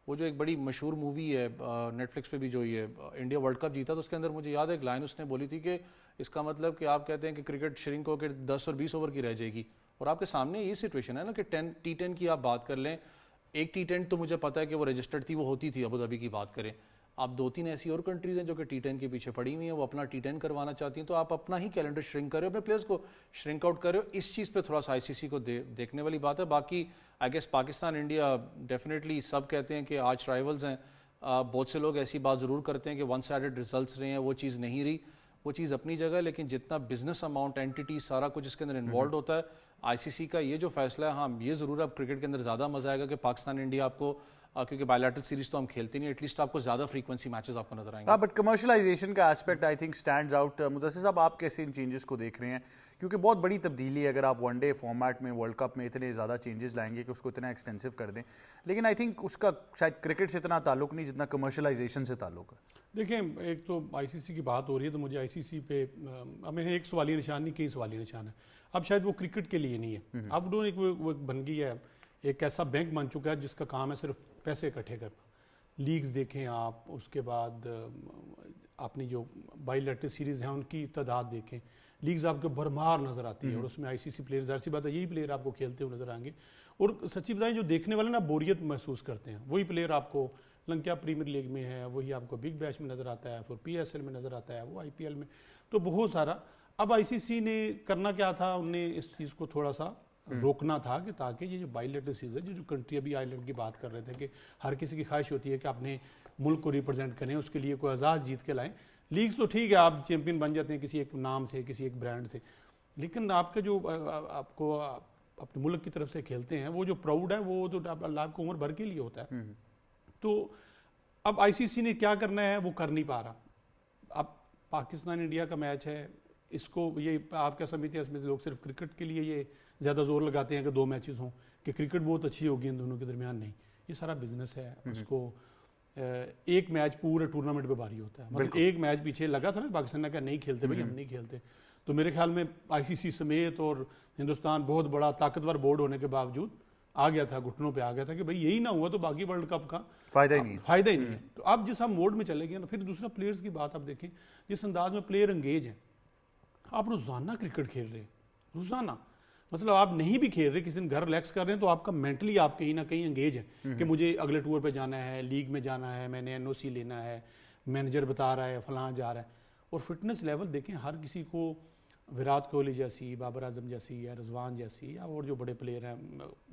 वो जो एक बड़ी मशहूर मूवी है नेटफ्लिक्स पे भी जो ये इंडिया वर्ल्ड कप जीता, तो उसके अंदर मुझे याद है एक लाइन उसने बोली थी कि इसका मतलब कि आप कहते हैं कि क्रिकेट श्रिंक होकर 10 और 20 ओवर की रह जाएगी, और आपके सामने ये सिचुएशन है ना कि T10 की आप बात कर लें, एक T10 तो मुझे पता है कि वो रजिस्टर्ड थी, वो होती थी अबू धाबी की बात करें। आप 2-3 ऐसी और कंट्रीज हैं जो कि T10 के पीछे पड़ी हुई हैं, वो अपना T10 करवाना चाहती हैं, तो आप अपना ही कैलेंडर श्रिंक कर रहे हो, अपने प्लेयर्स को श्रिंक आउट कर रहे हो। इस चीज़ पे थोड़ा सा ICC को देखने वाली बात है। बाकी I guess Pakistan India definitely सब कहते हैं कि आज राइवल्स हैं, बहुत से लोग ऐसी बात ज़रूर करते हैं कि वन साइडेड रिजल्ट्स रहे हैं, वो चीज़ नहीं रही, वो चीज़ अपनी जगह है, लेकिन जितना बिजनेस अमाउंट, एंटिटी, सारा कुछ इसके अंदर इन्वॉल्व होता है, ICC का ये जो फैसला है, हाँ ये ज़रूर अब क्रिकेट के अंदर ज़्यादा मजा आएगा कि पाकिस्तान इंडिया आपको क्योंकि बायलैटरल सीरीज तो हम खेलते नहीं, एटलीस्ट आपको ज़्यादा फ्रीक्वेंसी मैचेस आपको नजर आएंगे। हाँ, बट कमर्शलाइजेशन का aspect I think stands out. Mudassir साहब, आप कैसे इन चेंजेस को देख रहे हैं? क्योंकि बहुत बड़ी तब्दीली है अगर आप वनडे फॉर्मेट में वर्ल्ड कप में इतने ज़्यादा चेंजेस लाएंगे कि उसको इतना एक्सटेंसिव कर दें, लेकिन आई थिंक उसका शायद क्रिकेट से इतना ताल्लुक नहीं जितना कमर्शलाइजेशन से ताल्लुक है। देखें, एक तो आईसीसी की बात हो रही है तो मुझे आईसीसी पे अब मेरे एक सवालिया निशान नहीं, कई सवालिया निशान है। अब शायद वो क्रिकेट के लिए नहीं है, अब वो बन गई है, एक ऐसा बैंक बन चुका है जिसका काम है सिर्फ पैसे इकट्ठे करना। लीग्स देखें आप, उसके बाद अपनी जो बायलैटरल सीरीज़ हैं उनकी तादाद देखें, लीग्स आपको भरमार नज़र आती है और उसमें आईसीसी प्लेयर्स, जाहिर सी बात है यही प्लेयर आपको खेलते हुए नजर आएंगे। और सच्ची बताएं, जो देखने वाले ना बोरियत महसूस करते हैं, वही प्लेयर आपको लंका प्रीमियर लीग में है, वही आपको बिग बैश में नज़र आता है, फिर पीएसएल में नज़र आता है, वो आईपीएल में, तो बहुत सारा। अब आईसीसी ने करना क्या था, उनने इस चीज़ को थोड़ा सा रोकना था कि ताकि ये जो बायलैटरल सीरीज है, जो कंट्री अभी आयरलैंड की बात कर रहे थे कि हर किसी की ख्वाहिश होती है कि अपने मुल्क को रिप्रेजेंट करें, उसके लिए कोई आज़ाद जीत के लाएं। लीग्स तो ठीक है, आप चैंपियन बन जाते हैं किसी एक नाम से, किसी एक ब्रांड से, लेकिन आपके जो आपको अपने मुल्क की तरफ से खेलते हैं, वो जो प्राउड है वो तो आपको उम्र भर के लिए होता है। तो अब आईसीसी ने क्या करना है वो कर नहीं पा रहा। अब पाकिस्तान इंडिया का मैच है, इसको ये आप क्या समझते हैं, इसमें लोग सिर्फ क्रिकेट के लिए ये ज़्यादा जोर लगाते हैं कि 2 मैचेस हों, कि क्रिकेट बहुत अच्छी होगी इन दोनों के दरमियान, नहीं, ये सारा बिजनेस है। उसको एक मैच पूरे टूर्नामेंट पे भारी होता है। मतलब एक मैच पीछे लगा था ना, पाकिस्तान ने कहा नहीं खेलते भाई, हम नहीं खेलते। तो मेरे ख्याल में आईसीसी समेत और हिंदुस्तान बहुत बड़ा ताकतवर बोर्ड होने के बावजूद आ गया था, घुटनों पे आ गया था कि भाई यही ना हुआ तो बाकी वर्ल्ड कप का फायदा ही नहीं है। तो अब जिस हम मोड में चले गए ना, फिर दूसरा प्लेयर्स की बात आप देखें, जिस अंदाज में प्लेयर एंगेज हैं, आप रोजाना क्रिकेट खेल रहे हैं, रोजाना, मतलब आप नहीं भी खेल रहे, किसी दिन घर रिलैक्स कर रहे हैं, तो आपका मेंटली आप कहीं ना कहीं एंगेज है कि मुझे अगले टूर पे जाना है, लीग में जाना है, मैंने एनओसी लेना है, मैनेजर बता रहा है, फलां जा रहा है। और फिटनेस लेवल देखें, हर किसी को विराट कोहली जैसी, बाबर आजम जैसी, या रिजवान जैसी, या और जो बड़े प्लेयर हैं,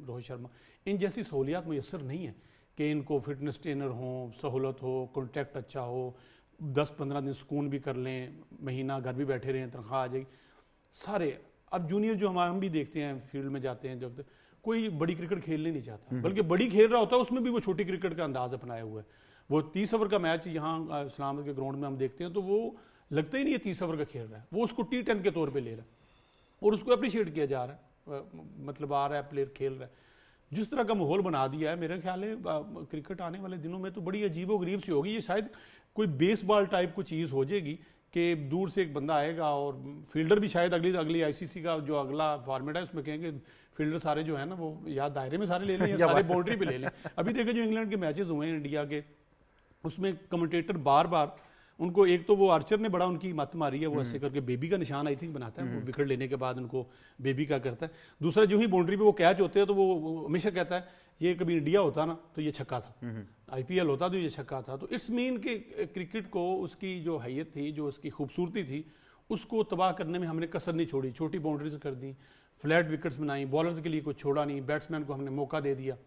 रोहित शर्मा, इन जैसी सहूलियात मैसर नहीं है कि इनको फिटनेस ट्रेनर हो, सहूलत हो, कॉन्टैक्ट अच्छा हो, 10-15 दिन सुकून भी कर लें, महीना घर भी बैठे रहें, तनख्वाह आ जाएगी सारे। अब जूनियर जो हम भी देखते हैं, फील्ड में जाते हैं, जब कोई बड़ी क्रिकेट खेलने नहीं चाहता, बल्कि बड़ी खेल रहा होता है उसमें भी वो छोटी क्रिकेट का अंदाज अपनाया हुआ है। वो 30 ओवर का मैच यहाँ इस्लामाबाद के ग्राउंड में हम देखते हैं तो वो लगता ही नहीं है 30 ओवर का खेल रहा है, वो उसको T10 के तौर पे ले रहा है और उसको अप्रिशिएट किया जा रहा है, मतलब आ रहा है प्लेयर खेल रहा है। जिस तरह का माहौल बना दिया है, मेरा ख्याल है क्रिकेट आने वाले दिनों में तो बड़ी अजीबोगरीब सी होगी। ये शायद कोई बेसबॉल टाइप को चीज़ हो जाएगी कि दूर से एक बंदा आएगा और फील्डर भी शायद अगली आईसीसी का जो अगला फॉर्मेट है उसमें कहेंगे फील्डर सारे जो है ना वो या दायरे में सारे ले लें या सारे बाउंड्री पे ले लें। अभी देखें जो इंग्लैंड के मैचेस हुए हैं इंडिया के, उसमें कमेंटेटर बार बार उनको, एक तो वो आर्चर ने बड़ा उनकी मत मारी है, वो ऐसे करके बेबी का निशान आई थिंक बनाता है, वो विकेट लेने के बाद उनको बेबी का करता है। दूसरा जो ही बाउंड्री पे वो कैच होते हैं तो वो हमेशा कहता है ये कभी इंडिया होता ना तो ये छक्का था, आईपीएल होता तो ये छक्का था। तो इट्स मीन कि क्रिकेट को उसकी जो हैयत थी, जो उसकी खूबसूरती थी, उसको तबाह करने में हमने कसर नहीं छोड़ी। छोटी बाउंड्रीज कर दी, फ्लैट विकेट्स बनाई, बॉलर्स के लिए कुछ छोड़ा नहीं, बैट्समैन को हमने मौका दे दिया।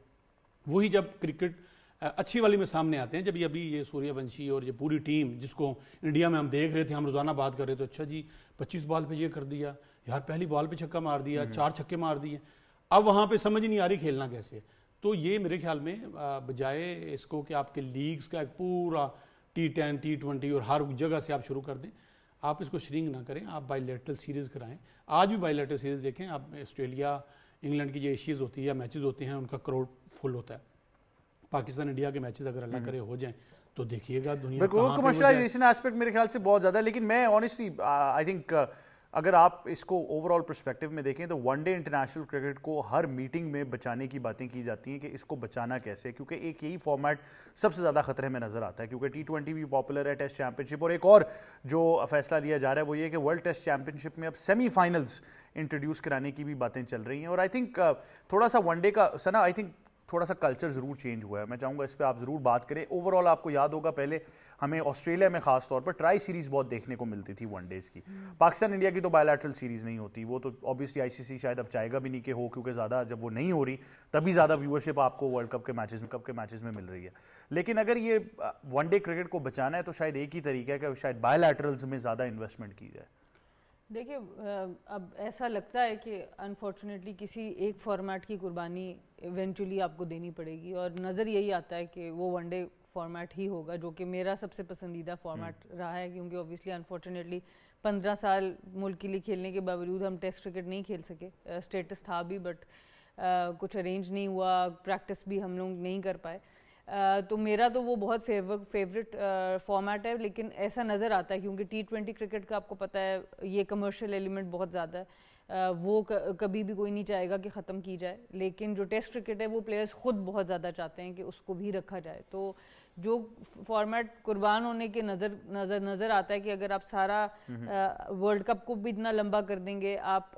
वही जब क्रिकेट अच्छी वाली में सामने आते हैं, जब अभी ये सूर्यवंशी और ये पूरी टीम जिसको इंडिया में हम देख रहे थे, हम रोजाना बात कर रहे थे, अच्छा जी 25 बॉल पे ये कर दिया यार, पहली बॉल पे छक्का मार दिया, 4 छक्के मार दिए, अब वहां पे समझ नहीं आ रही खेलना कैसे है। तो ये मेरे ख्याल में बजाय इसको कि आपके लीग्स का एक पूरा T10 T20 और हर जगह से आप शुरू कर दें, आप इसको श्रिंक ना करें, आप बायलैटरल सीरीज कराएं। आज भी बायलैटरल सीरीज देखें आप, ऑस्ट्रेलिया इंग्लैंड की जो एशियज होती है या मैचेस होते हैं उनका क्राउड फुल होता है। पाकिस्तान इंडिया के मैचेस अगर अल्लाह करे हो जाएं तो देखिएगा दुनिया कमर्शलाइजेशन एस्पेक्ट मेरे ख्याल से बहुत ज़्यादा है। लेकिन मैं ऑनेस्टली आई थिंक अगर आप इसको ओवरऑल पर्सपेक्टिव में देखें तो वनडे इंटरनेशनल क्रिकेट को हर मीटिंग में बचाने की बातें की जाती हैं कि इसको बचाना कैसे, क्योंकि एक यही फॉर्मेट सबसे ज़्यादा खतरे में नजर आता है, क्योंकि T20 भी पॉपुलर है, टेस्ट चैंपियनशिप, और एक और जो फैसला लिया जा रहा है वो ये कि वर्ल्ड टेस्ट चैंपियनशिप में अब सेमीफाइनल्स इंट्रोड्यूस कराने की भी बातें चल रही हैं। और आई थिंक थोड़ा सा वनडे का सना, आई थिंक थोड़ा सा कल्चर ज़रूर चेंज हुआ है। मैं चाहूँगा इस पर आप ज़रूर बात करें। ओवरऑल आपको याद होगा पहले हमें ऑस्ट्रेलिया में खास तौर पर ट्राई सीरीज़ बहुत देखने को मिलती थी वनडेज़ की। पाकिस्तान इंडिया की तो बायलैटरल सीरीज़ नहीं होती, वो तो ऑब्वियसली आईसीसी शायद अब चाहेगा भी नहीं कि हो, क्योंकि ज़्यादा जब वो नहीं हो रही तभी ज़्यादा व्यूअरशिप आपको वर्ल्ड कप के मैचेस में मिल रही है। लेकिन अगर ये वनडे क्रिकेट को बचाना है तो शायद एक ही तरीका है कि शायद बायलैटरल्स में ज़्यादा इन्वेस्टमेंट की जाए। देखिए अब ऐसा लगता है कि अनफॉर्चुनेटली किसी एक फॉर्मेट की कुर्बानी इवेंचुअली आपको देनी पड़ेगी, और नज़र यही आता है कि वो वनडे फॉर्मेट ही होगा, जो कि मेरा सबसे पसंदीदा फॉर्मेट रहा है, क्योंकि ऑब्वियसली अनफॉर्चुनेटली 15 साल मुल्क के लिए खेलने के बावजूद हम टेस्ट क्रिकेट नहीं खेल सके। स्टेटस था भी बट कुछ अरेंज नहीं हुआ, प्रैक्टिस भी हम लोग नहीं कर पाए। तो मेरा तो वो बहुत फेवरेट फॉर्मेट है, लेकिन ऐसा नज़र आता है क्योंकि T20 क्रिकेट का आपको पता है ये कमर्शियल एलिमेंट बहुत ज़्यादा है, वो कभी भी कोई नहीं चाहेगा कि ख़त्म की जाए, लेकिन जो टेस्ट क्रिकेट है वो प्लेयर्स खुद बहुत ज़्यादा चाहते हैं कि उसको भी रखा जाए। तो जो फॉर्मेट कुर्बान होने के नज़र आता है कि अगर आप सारा वर्ल्ड कप को भी इतना लंबा कर देंगे, आप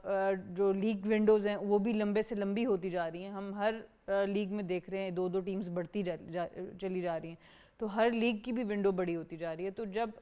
जो लीग विंडोज़ हैं वो भी लंबे से लंबी होती जा रही हैं। हम हर लीग में देख रहे हैं 2-2 टीम्स बढ़ती चली जा रही हैं, तो हर लीग की भी विंडो बड़ी होती जा रही है। तो जब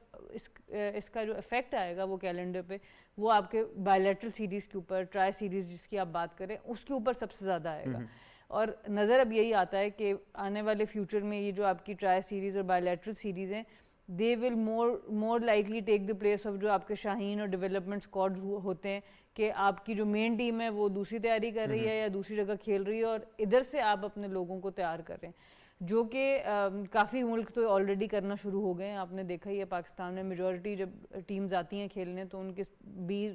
इसका जो इफेक्ट आएगा वो कैलेंडर पे, वो आपके बायलैटरल सीरीज़ के ऊपर, ट्राई सीरीज़ जिसकी आप बात करें उसके ऊपर सबसे ज़्यादा आएगा। और नज़र अब यही आता है कि आने वाले फ्यूचर में ये जो आपकी ट्राई सीरीज़ और बायलैटरल सीरीज़ हैं, they will more likely take the place of जो आपके शाहीन और डेवलपमेंट स्क्वाड होते हैं, कि आपकी जो मेन टीम है वो दूसरी तैयारी कर रही है या दूसरी जगह खेल रही है, और इधर से आप अपने लोगों को तैयार कर रहे हैं, जो कि काफ़ी मुल्क तो ऑलरेडी करना शुरू हो गए हैं। आपने देखा ही है पाकिस्तान में मेजॉरिटी जब टीम्स आती हैं खेलने तो उनके बी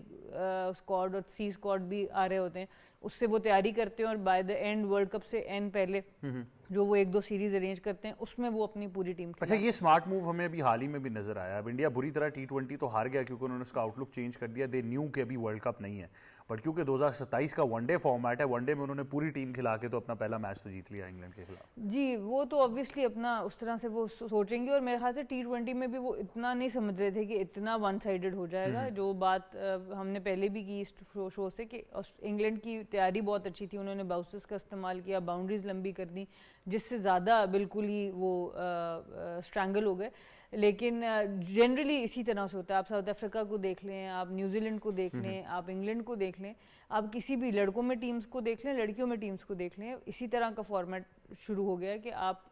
स्क्वाड और सी स्क्वाड भी आ रहे होते हैं, उससे वो तैयारी करते हैं, और by the end world cup से एंड पहले जो वो 1-2 सीरीज अरेंज करते हैं उसमें वो अपनी पूरी टीम। अच्छा, ये स्मार्ट मूव हमें अभी हाल ही में भी नजर आया। अब इंडिया बुरी तरह T20 तो हार गया क्योंकि उन्होंने उसका आउटलुक चेंज कर दिया, दे न्यू कि अभी वर्ल्ड कप नहीं है, बट क्योंकि 2027 का वनडे फॉर्मेट है, वनडे में उन्होंने पूरी टीम खिला के तो अपना पहला मैच तो जीत लिया इंग्लैंड के खिलाफ। जी, वो तो ऑब्वियसली अपना उस तरह से वो सोचेंगे, और मेरे ख्याल से T20 में भी वो इतना नहीं समझ रहे थे कि इतना वन साइडेड हो जाएगा। जो बात हमने पहले भी की इस शो से कि इंग्लैंड की तैयारी बहुत अच्छी थी, उन्होंने बाउंसर्स का इस्तेमाल किया, बाउंड्रीज लंबी कर दी, जिससे ज़्यादा बिल्कुल ही वो स्ट्रैंगल हो गए। लेकिन जनरली इसी तरह से होता है। आप साउथ अफ्रीका को देख लें, आप न्यूजीलैंड को देख लें, आप इंग्लैंड को देख लें, आप किसी भी लड़कों में टीम्स को देख लें, लड़कियों में टीम्स को देख लें, इसी तरह का फॉर्मेट शुरू हो गया है कि आप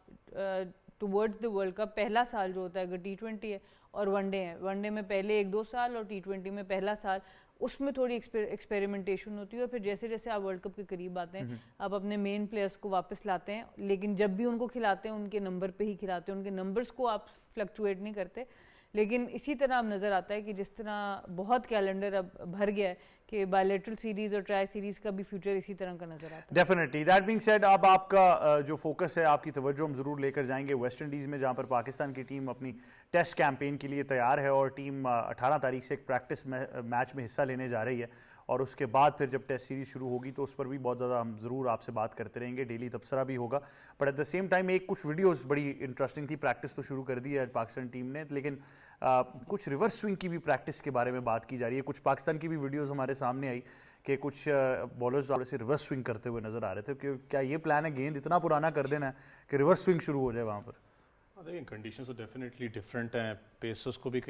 टुवर्ड्स द वर्ल्ड कप पहला साल जो होता है अगर T20 है और वनडे है, वनडे में पहले 1-2 साल और T20 में पहला साल, उसमें थोड़ी एक्सपेरिमेंटेशन होती है, और फिर जैसे जैसे आप वर्ल्ड कप के करीब आते हैं आप अपने मेन प्लेयर्स को वापस लाते हैं, लेकिन जब भी उनको खिलाते हैं उनके नंबर पे ही खिलाते हैं, उनके नंबर्स को आप फ्लक्चुएट नहीं करते। लेकिन इसी तरह अब नज़र आता है कि जिस तरह बहुत कैलेंडर अब भर गया है कि बायलैटरल सीरीज और ट्राई सीरीज का भी फ्यूचर इसी तरह का नजर आता है। डेफिनेटली, दैट बीइंग सेड, अब आपका जो फोकस है, आपकी तवज्जो हम जरूर लेकर जाएंगे वेस्ट इंडीज में, जहां पर पाकिस्तान की टीम अपनी टेस्ट कैंपेन के लिए तैयार है, और टीम 18 तारीख से एक प्रैक्टिस मैच में हिस्सा लेने जा रही है, और उसके बाद फिर जब टेस्ट सीरीज शुरू होगी तो उस पर भी बहुत ज़्यादा हम ज़रूर आपसे बात करते रहेंगे, डेली तबसरा भी होगा। But at the same time एक कुछ वीडियोस बड़ी इंटरेस्टिंग थी, प्रैक्टिस तो शुरू कर दी है पाकिस्तान टीम ने, लेकिन कुछ रिवर्स स्विंग की भी प्रैक्टिस के बारे में बात की जा रही है। कुछ पाकिस्तान की भी वीडियोज़ हमारे सामने आई कि कुछ बॉलर्स से रिवर्स स्विंग करते हुए नजर आ रहे थे। कि क्या ये प्लान है गेंद इतना पुराना कर देना है कि रिवर्स स्विंग शुरू हो जाए वहाँ पर? देखिए, कंडीशंस तो डेफिनेटली डिफरेंट हैं, पेसर्स को भी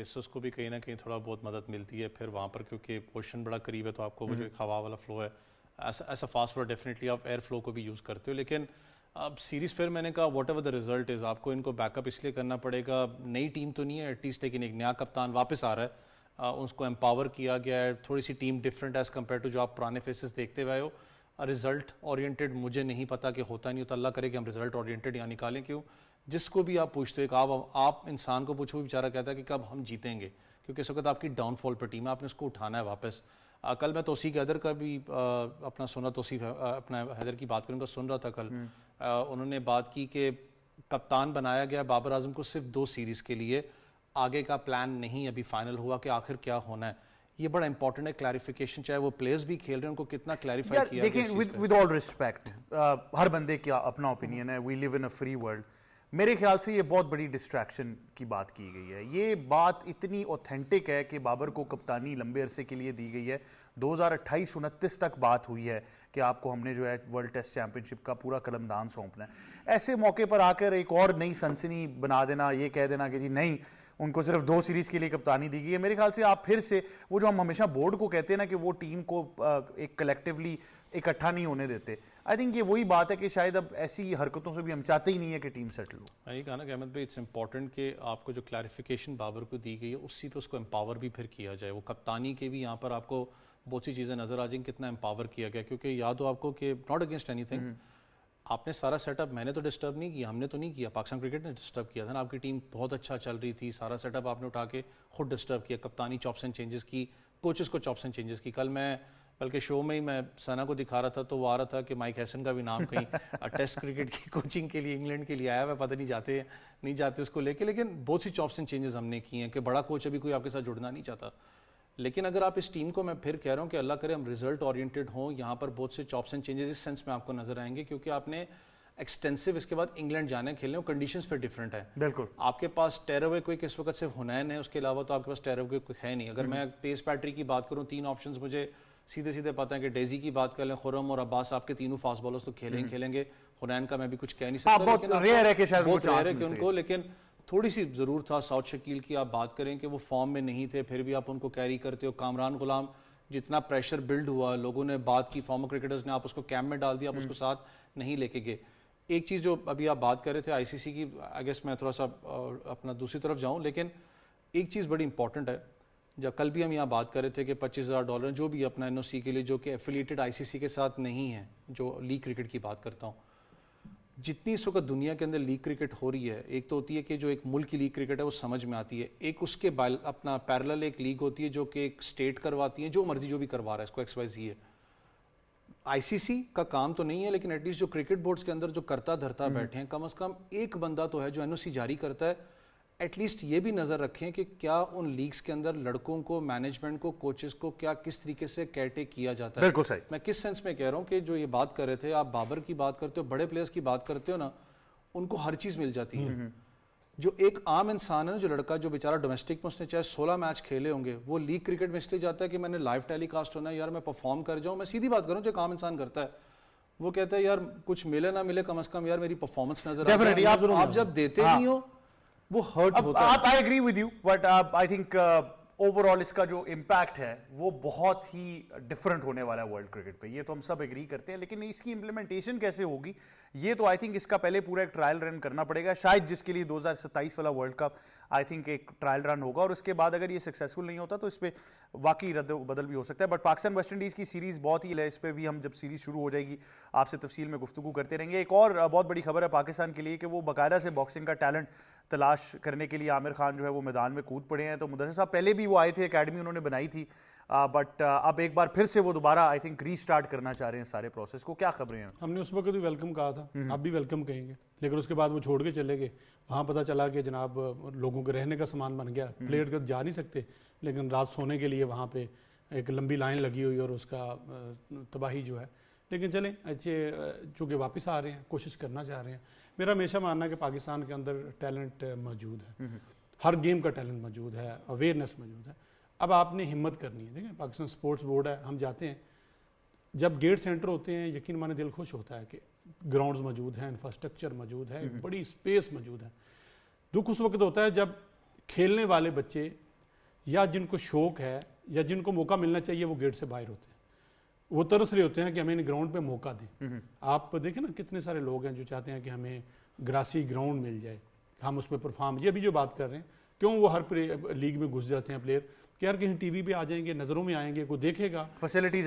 कहीं ना कहीं थोड़ा बहुत मदद मिलती है फिर वहाँ पर, क्योंकि ओशन बड़ा करीब है, तो आपको वो जो एक हवा वाला फ्लो है, ऐसा फास्ट फ्लो डेफिनेटली आप एयर फ्लो को भी यूज़ करते हो। लेकिन अब सीरीज फिर मैंने कहा what ever the result is, आपको इनको बैकअप इसलिए करना पड़ेगा, नई टीम तो नहीं है एटलीस्ट, लेकिन एक नया कप्तान वापस आ रहा है, उसको एम्पावर किया गया है, थोड़ी सी team different as compare to जो आप पुराने फेसेस देखते हुए हो। रिजल्ट ओरिएंटेड मुझे नहीं पता कि होता नहीं होता, अल्लाह करे कि हम रिजल्ट ओरिएंटेड यहाँ निकालें। क्यों, जिसको भी आप पूछते हो, आप इंसान को पूछो, बेचारा कहता है कि कब हम जीतेंगे, क्योंकि इस वक्त आपकी डाउनफॉल पर टीम है, आपने उसको उठाना है वापस। कल मैं तौसीफ हैदर का भी अपना सुना, तौसीफ अपना हैदर की बात करूँगा, सुन रहा था कल, उन्होंने बात की कि कप्तान बनाया गया बाबर आजम को सिर्फ 2 सीरीज़ के लिए, आगे का प्लान नहीं अभी फाइनल हुआ कि आखिर क्या होना है। ये बड़ा इंपॉर्टेंट है क्लैरिफिकेशन, चाहे वो प्लेयर्स भी खेल रहे हैं उनको कितना क्लैरिफाई किया। देखिए, विद ऑल रिस्पेक्ट, हर बंदे का अपना ओपिनियन है, we live in a free world. मेरे ख्याल से ये बहुत बड़ी डिस्ट्रैक्शन की बात की गई है। ये बात इतनी ऑथेंटिक है कि बाबर को कप्तानी लंबे अरसे के लिए दी गई है, 2028-29 तक बात हुई है कि आपको हमने जो है वर्ल्ड टेस्ट चैंपियनशिप का पूरा कलमदान सौंपना है। ऐसे मौके पर आकर एक और नई सनसनी बना देना, ये कह देना कि जी नहीं, उनको सिर्फ 2 सीरीज के लिए कप्तानी दी गई है, मेरे ख्याल से आप फिर से वो जो हम हमेशा बोर्ड को कहते हैं ना कि वो टीम को एक कलेक्टिवली इकट्ठा नहीं होने देते, आई थिंक ये वही बात है कि शायद अब ऐसी हरकतों से भी हम चाहते ही नहीं है कि टीम सेटल हो। मैंने कहा ना कि अहमद भाई इट्स इंपॉर्टेंट कि आपको जो क्लैरिफिकेशन बाबर को दी गई है उसी पे उसको एम्पावर भी फिर किया जाए। वो कप्तानी के भी यहाँ पर आपको बहुत सी चीज़ें नजर आ जाएंगी कितना एम्पावर किया गया, क्योंकि याद हो आपको कि नॉट अगेंस्ट एनीथिंग, आपने सारा सेटअप, मैंने तो डिस्टर्ब नहीं किया, हमने तो नहीं किया, पाकिस्तान क्रिकेट ने डिस्टर्ब किया था ना। आपकी टीम बहुत अच्छा चल रही थी, सारा सेटअप आपने उठा के खुद डिस्टर्ब किया, कप्तानी चॉप्स एंड चेंजेस की, कोचेस को चॉप्स एंड चेंजेस की। कल मैं बल्कि शो में ही मैं सना को दिखा रहा था तो वो आ रहा था कि माइक हैसन का भी नाम कहीं टेस्ट क्रिकेट की कोचिंग के लिए इंग्लैंड के लिए आया हुआ, पता नहीं जाते नहीं जाते उसको लेके। लेकिन बहुत सी चॉप्स एंड चेंजेस हमने किए हैं कि बड़ा कोच अभी कोई आपके साथ जुड़ना नहीं चाहता। लेकिन अगर आप इस टीम को, मैं फिर कह रहा हूँ कि अल्लाह करे हम रिजल्ट ओरिएंटेड हों, यहाँ पर बहुत से चॉप्स एंड चेंजेस इस सेंस में आपको नजर आएंगे क्योंकि आपने एक्सटेंसिव इसके बाद इंग्लैंड जाने खेलने, कंडीशंस पे डिफरेंट है। बिल्कुल, आपके पास टेरवे कोई इस वक्त सिर्फ हुनैन है, उसके अलावा तो आपके पास टेरवे कोई है नहीं। अगर मैं पेस पैट्री की बात करूँ, 3 ऑप्शंस मुझे सीधे सीधे पता है कि डेजी की बात कर लें, खुरम और अब्बास, आपके तीनों फास्ट बॉलर्स तो खेलेंगे। हुनैन का मैं भी कुछ कह नहीं सकता, बहुत रेयर है कि शायद बहुत रेयर है कि उनको, लेकिन थोड़ी सी जरूर था। साउथ शकील की आप बात करें कि वो फॉर्म में नहीं थे, फिर भी आप उनको कैरी करते हो। कामरान गुलाम, जितना प्रेशर बिल्ड हुआ, लोगों ने बात की, फॉर्मर क्रिकेटर्स ने, आप उसको कैंप में डाल दिया, आप उसको साथ नहीं लेके गए। एक चीज़ जो अभी आप बात कर रहे थे आईसीसी की, आई गेस मैं थोड़ा सा अपना दूसरी तरफ जाऊं, लेकिन एक चीज़ बड़ी इंपॉर्टेंट है। जब कल भी हम यहाँ बात कर रहे थे कि $25,000 जो भी अपना एनओसी के लिए, जो कि एफिलिएटेड आईसीसी के साथ नहीं है, जो लीग क्रिकेट की बात करता हूँ, जितनी इस वक्त दुनिया के अंदर लीग क्रिकेट हो रही है, एक तो होती है कि जो एक मुल्क की लीग क्रिकेट है वो समझ में आती है, एक उसके अपना पैरेलल एक लीग होती है जो कि एक स्टेट करवाती है, जो मर्जी जो भी करवा रहा है इसको XYZ है। आईसीसी का काम तो नहीं है, लेकिन एटलीस्ट जो क्रिकेट बोर्ड्स के अंदर जो करता धरता बैठे हैं, कम से कम एक बंदा तो है जो एनओसी जारी करता है। एटलीस्ट ये भी नज़र रखें कि क्या उन लीग्स के अंदर लड़कों को, मैनेजमेंट को, कोचेस को क्या किस तरीके से कैटेक किया जाता है। बिल्कुल सही। मैं किस सेंस में कह रहा हूँ कि जो ये बात कर रहे थे आप, बाबर की बात करते हो, बड़े प्लेयर्स की बात करते हो ना, उनको हर चीज़ मिल जाती है। जो एक आम इंसान है ना, जो लड़का जो बेचारा डोमेस्टिक में उसने चाहे 16 मैच खेले होंगे, वो लीग क्रिकेट में इसलिए जाता है कि मैंने लाइव टेलीकास्ट होना है, यार मैं परफॉर्म कर जाऊँ। मैं सीधी बात करूँ, जो एक आम इंसान करता है वो कहता है यार कुछ मिले ना मिले, कम से कम यार मेरी परफॉर्मेंस नजर आप जब देते नहीं हो वो हर्ट होता है। I agree with you, but I think overall इसका जो इम्पैक्ट है वो बहुत ही डिफरेंट होने वाला है वर्ल्ड क्रिकेट पे, ये तो हम सब एग्री करते हैं। लेकिन इसकी इंप्लीमेंटेशन कैसे होगी, ये तो आई थिंक इसका पहले पूरा एक ट्रायल रन करना पड़ेगा, शायद जिसके लिए 2027 वाला वर्ल्ड कप आई थिंक एक ट्रायल रन होगा, और उसके बाद अगर ये सक्सेसफुल नहीं होता तो इस पर वाकई रद्द बदल भी हो सकता है। बट पाकिस्तान वेस्ट इंडीज़ की सीरीज़ बहुत ही है, इस पर भी हम जब सीरीज़ शुरू हो जाएगी आपसे तफसील में गुफ्तगू करते रहेंगे। एक और बहुत बड़ी खबर है पाकिस्तान के लिए कि वो बाकायदा से बॉक्सिंग का टैलेंट तलाश करने के लिए आमिर खान जो है वो मैदान में कूद पड़े हैं। तो मुदस्सिर साहब पहले भी वो आए थे, एकेडमी उन्होंने बनाई थी, बट अब एक बार फिर से वो दोबारा आई थिंक रीस्टार्ट करना चाह रहे हैं सारे प्रोसेस को। क्या खबरें हैं? हमने उस वक्त भी वेलकम कहा था, अब भी वेलकम कहेंगे, लेकिन उसके बाद वो छोड़ के चले गए। वहाँ पता चला कि जनाब लोगों के रहने का सामान बन गया, प्लेयर का जा नहीं सकते, लेकिन रात सोने के लिए वहाँ पे एक लंबी लाइन लगी हुई और उसका तबाही जो है। लेकिन चलें, अच्छे चूँकि वापस आ रहे हैं, कोशिश करना चाह रहे हैं। मेरा हमेशा मानना है कि पाकिस्तान के अंदर टैलेंट मौजूद है, हर गेम का टैलेंट मौजूद है, अवेयरनेस मौजूद है। अब आपने हिम्मत करनी है। देखिए पाकिस्तान स्पोर्ट्स बोर्ड है, हम जाते हैं, जब गेट सेंटर होते हैं, यकीन माने दिल खुश होता है कि ग्राउंड्स मौजूद हैं, इंफ्रास्ट्रक्चर मौजूद है, बड़ी स्पेस मौजूद है। दुख उस वक्त होता है जब खेलने वाले बच्चे या जिनको शौक है या जिनको मौका मिलना चाहिए वो गेट से बाहर होते हैं, वो तरस रहे होते हैं कि हमें इन ग्राउंड पे मौका दें। आप देखें ना, कितने सारे लोग हैं जो चाहते हैं कि हमें ग्रासी ग्राउंड मिल जाए, हम उस पर परफॉर्म, ये भी जो बात कर रहे हैं, क्यों वो हर लीग में घुस जाते हैं प्लेयर कि यार कहीं टीवी पे आ जाएंगे, नजरों में आएंगे, कोई देखेगा, फैसिलिटीज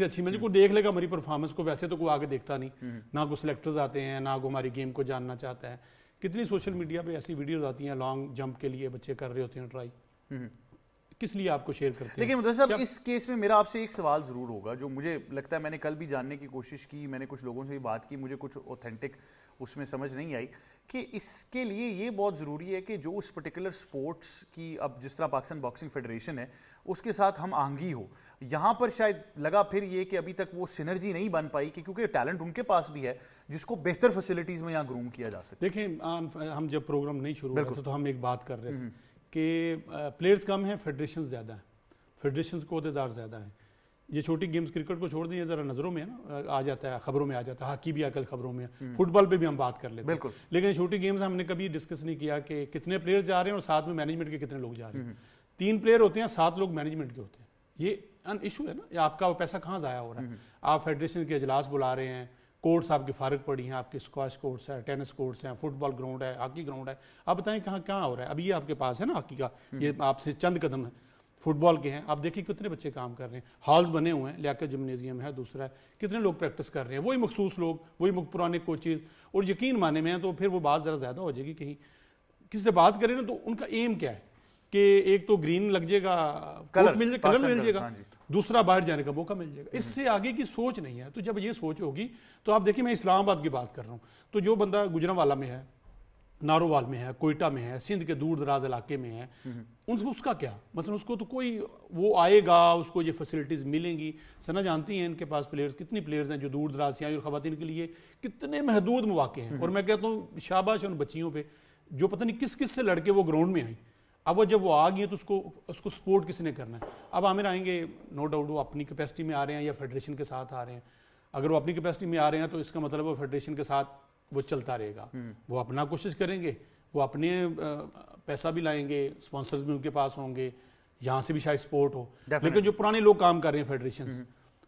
अच्छी मिल, कोई देख लेगा हमारी परफॉर्मेंस को। वैसे तो कोई आगे देखता नहीं, ना कोई सिलेक्टर्स आते हैं, ना कोई हमारी गेम को जानना चाहता है। कितनी सोशल मीडिया पे ऐसी वीडियोस आती हैं, लॉन्ग जंप के लिए बच्चे कर रहे होते हैं ट्राई, किस लिए आपको शेयर करते हैं। लेकिन मुदस्सिर साहब, इस केस में मेरा आपसे एक सवाल जरूर होगा जो मुझे लगता है, मैंने कल भी जानने की कोशिश की, मैंने कुछ लोगों से भी बात की, मुझे कुछ ऑथेंटिक उसमें समझ नहीं आई कि इसके लिए ये बहुत ज़रूरी है कि जो उस पर्टिकुलर स्पोर्ट्स की, अब जिस तरह पाकिस्तान बॉक्सिंग फेडरेशन है उसके साथ हम आहंगी हो। यहाँ पर शायद लगा फिर ये कि अभी तक वो सिनर्जी नहीं बन पाई कि क्योंकि टैलेंट उनके पास भी है जिसको बेहतर फैसिलिटीज़ में यहाँ ग्रूम किया जा सके। देखिए हम जब प्रोग्राम नहीं शुरू हुआ था तो हम एक बात कर रहे थे कि प्लेयर्स कम हैं, फेडरेशन ज़्यादा है, फेडरेशन को अहदेदार ज़्यादा है। ये छोटी गेम्स क्रिकेट को छोड़ दिए, जरा नजरों में है ना, आ जाता है, खबरों में आ जाता है, हॉकी भी आजकल खबरों में है, फुटबॉल पे भी हम बात कर लेते हैं, लेकिन छोटी गेम्स हमने कभी डिस्कस नहीं किया कि कितने प्लेयर जा रहे हैं और साथ में मैनेजमेंट के कितने लोग जा रहे हैं। 3 प्लेयर होते हैं, 7 लोग मैनेजमेंट के होते हैं। ये अन इशू है ना, आपका वो पैसा कहाँ ज़ाया हो रहा है। आप फेडरेशन के इजलास बुला रहे हैं, कोर्ट्स आपकी फारग पड़ी हैं, आपके स्क्वाश कोर्ट्स हैं, टेनिस कोर्ट्स हैं, फुटबॉल ग्राउंड है, हॉकी ग्राउंड है। आप बताएं कहाँ कहाँ हो रहा है? अभी ये आपके पास है ना हॉकी का, ये आपसे चंद कदम है। फुटबॉल के हैं, आप देखिए कितने बच्चे काम कर रहे हैं, हॉल्स बने हुए हैं, लियाकत जिम्नेजियम है, दूसरा है, कितने लोग प्रैक्टिस कर रहे हैं, वही मखसूस लोग, वही पुराने कोचेज। और यकीन माने में तो फिर वो बात ज़रा ज़्यादा हो जाएगी, कहीं किसी से बात करें ना तो उनका एम क्या है कि एक तो ग्रीन लग जाएगा, कलर मिल जाएगा, दूसरा बाहर जाने का मौका मिल जाएगा। इससे आगे की सोच नहीं है। तो जब ये सोच होगी तो आप देखिए, मैं इस्लामाबाद की बात कर रहा हूँ, तो जो बंदा गुजरांवाला में है, नारोवाल में है, कोयटा में है, सिंध के दूर दराज इलाके में है, उसका क्या मतलब, उसको तो कोई वो आएगा, उसको ये फैसिलिटीज मिलेंगी। सना जानती हैं इनके पास प्लेयर्स, कितनी प्लेयर्स हैं जो दूर दराज से आई, और खवातीन के लिए कितने महदूद मौके हैं। और मैं कहता हूँ शाबाश उन बच्चियों पे जो पता नहीं किस किस से लड़के वो ग्राउंड में आई। अब वो जब वो आ गई है तो उसको सपोर्ट किसने करना है? अब आमिर आएंगे, नो डाउट वो अपनी कैपेसिटी में आ रहे हैं या फेडरेशन के साथ आ रहे हैं। अगर वो अपनी कैपेसिटी में आ रहे हैं तो इसका मतलब वो फेडरेशन के साथ वो चलता रहेगा। वो अपना कोशिश करेंगे, वो अपने पैसा भी लाएंगे, स्पॉन्सर्स भी उनके पास होंगे, यहाँ से भी शायद सपोर्ट हो। लेकिन जो पुराने लोग काम कर रहे हैं फेडरेशन,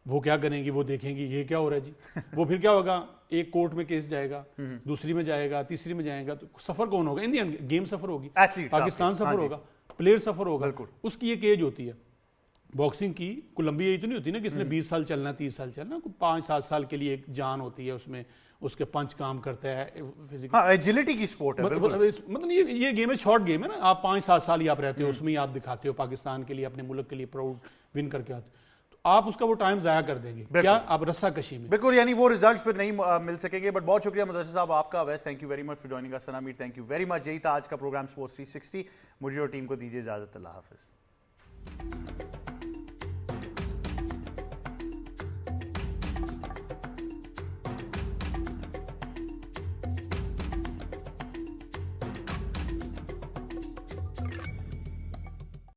वो क्या करेंगे? वो देखेंगे ये क्या हो रहा है जी। वो फिर क्या होगा, एक कोर्ट में केस जाएगा, दूसरी में जाएगा, तीसरी में जाएगा, तो सफर कौन होगा? इन दी एंड गेम सफर होगी, पाकिस्तान सफर होगा, प्लेयर सफर होगा। उसकी एक एज होती है बॉक्सिंग की, कोई लंबी एज तो नहीं होती ना कि इसने 20 साल चलना, 30 साल चलना, 5-7 साल के लिए एक जान होती है उसमें, उसके पंच काम करता है, फिजिकल एजिलिटी की स्पोर्ट है। मतलब ये गेम है, शॉर्ट गेम है ना। आप 5-7 साल ही आप रहते हो उसमें ही, आप दिखाते हो पाकिस्तान के लिए, अपने मुल्क के लिए प्राउड विन करके आते हो, तो आप उसका वो टाइम जाया कर देंगे क्या? आप रस्सा कशी में बिल्कुल, यानी वो रिजल्ट्स फिर नहीं मिल सकेंगे। बट बहुत शुक्रिया मुदस्सिर साहब आपका। वैसे thank you very much for joining us. Sana Mir, thank you very much. यही था आज का प्रोग्राम स्पोर्ट्स 360। मुझे और टीम को दीजिए इजाजत। अल्लाह हाफिज।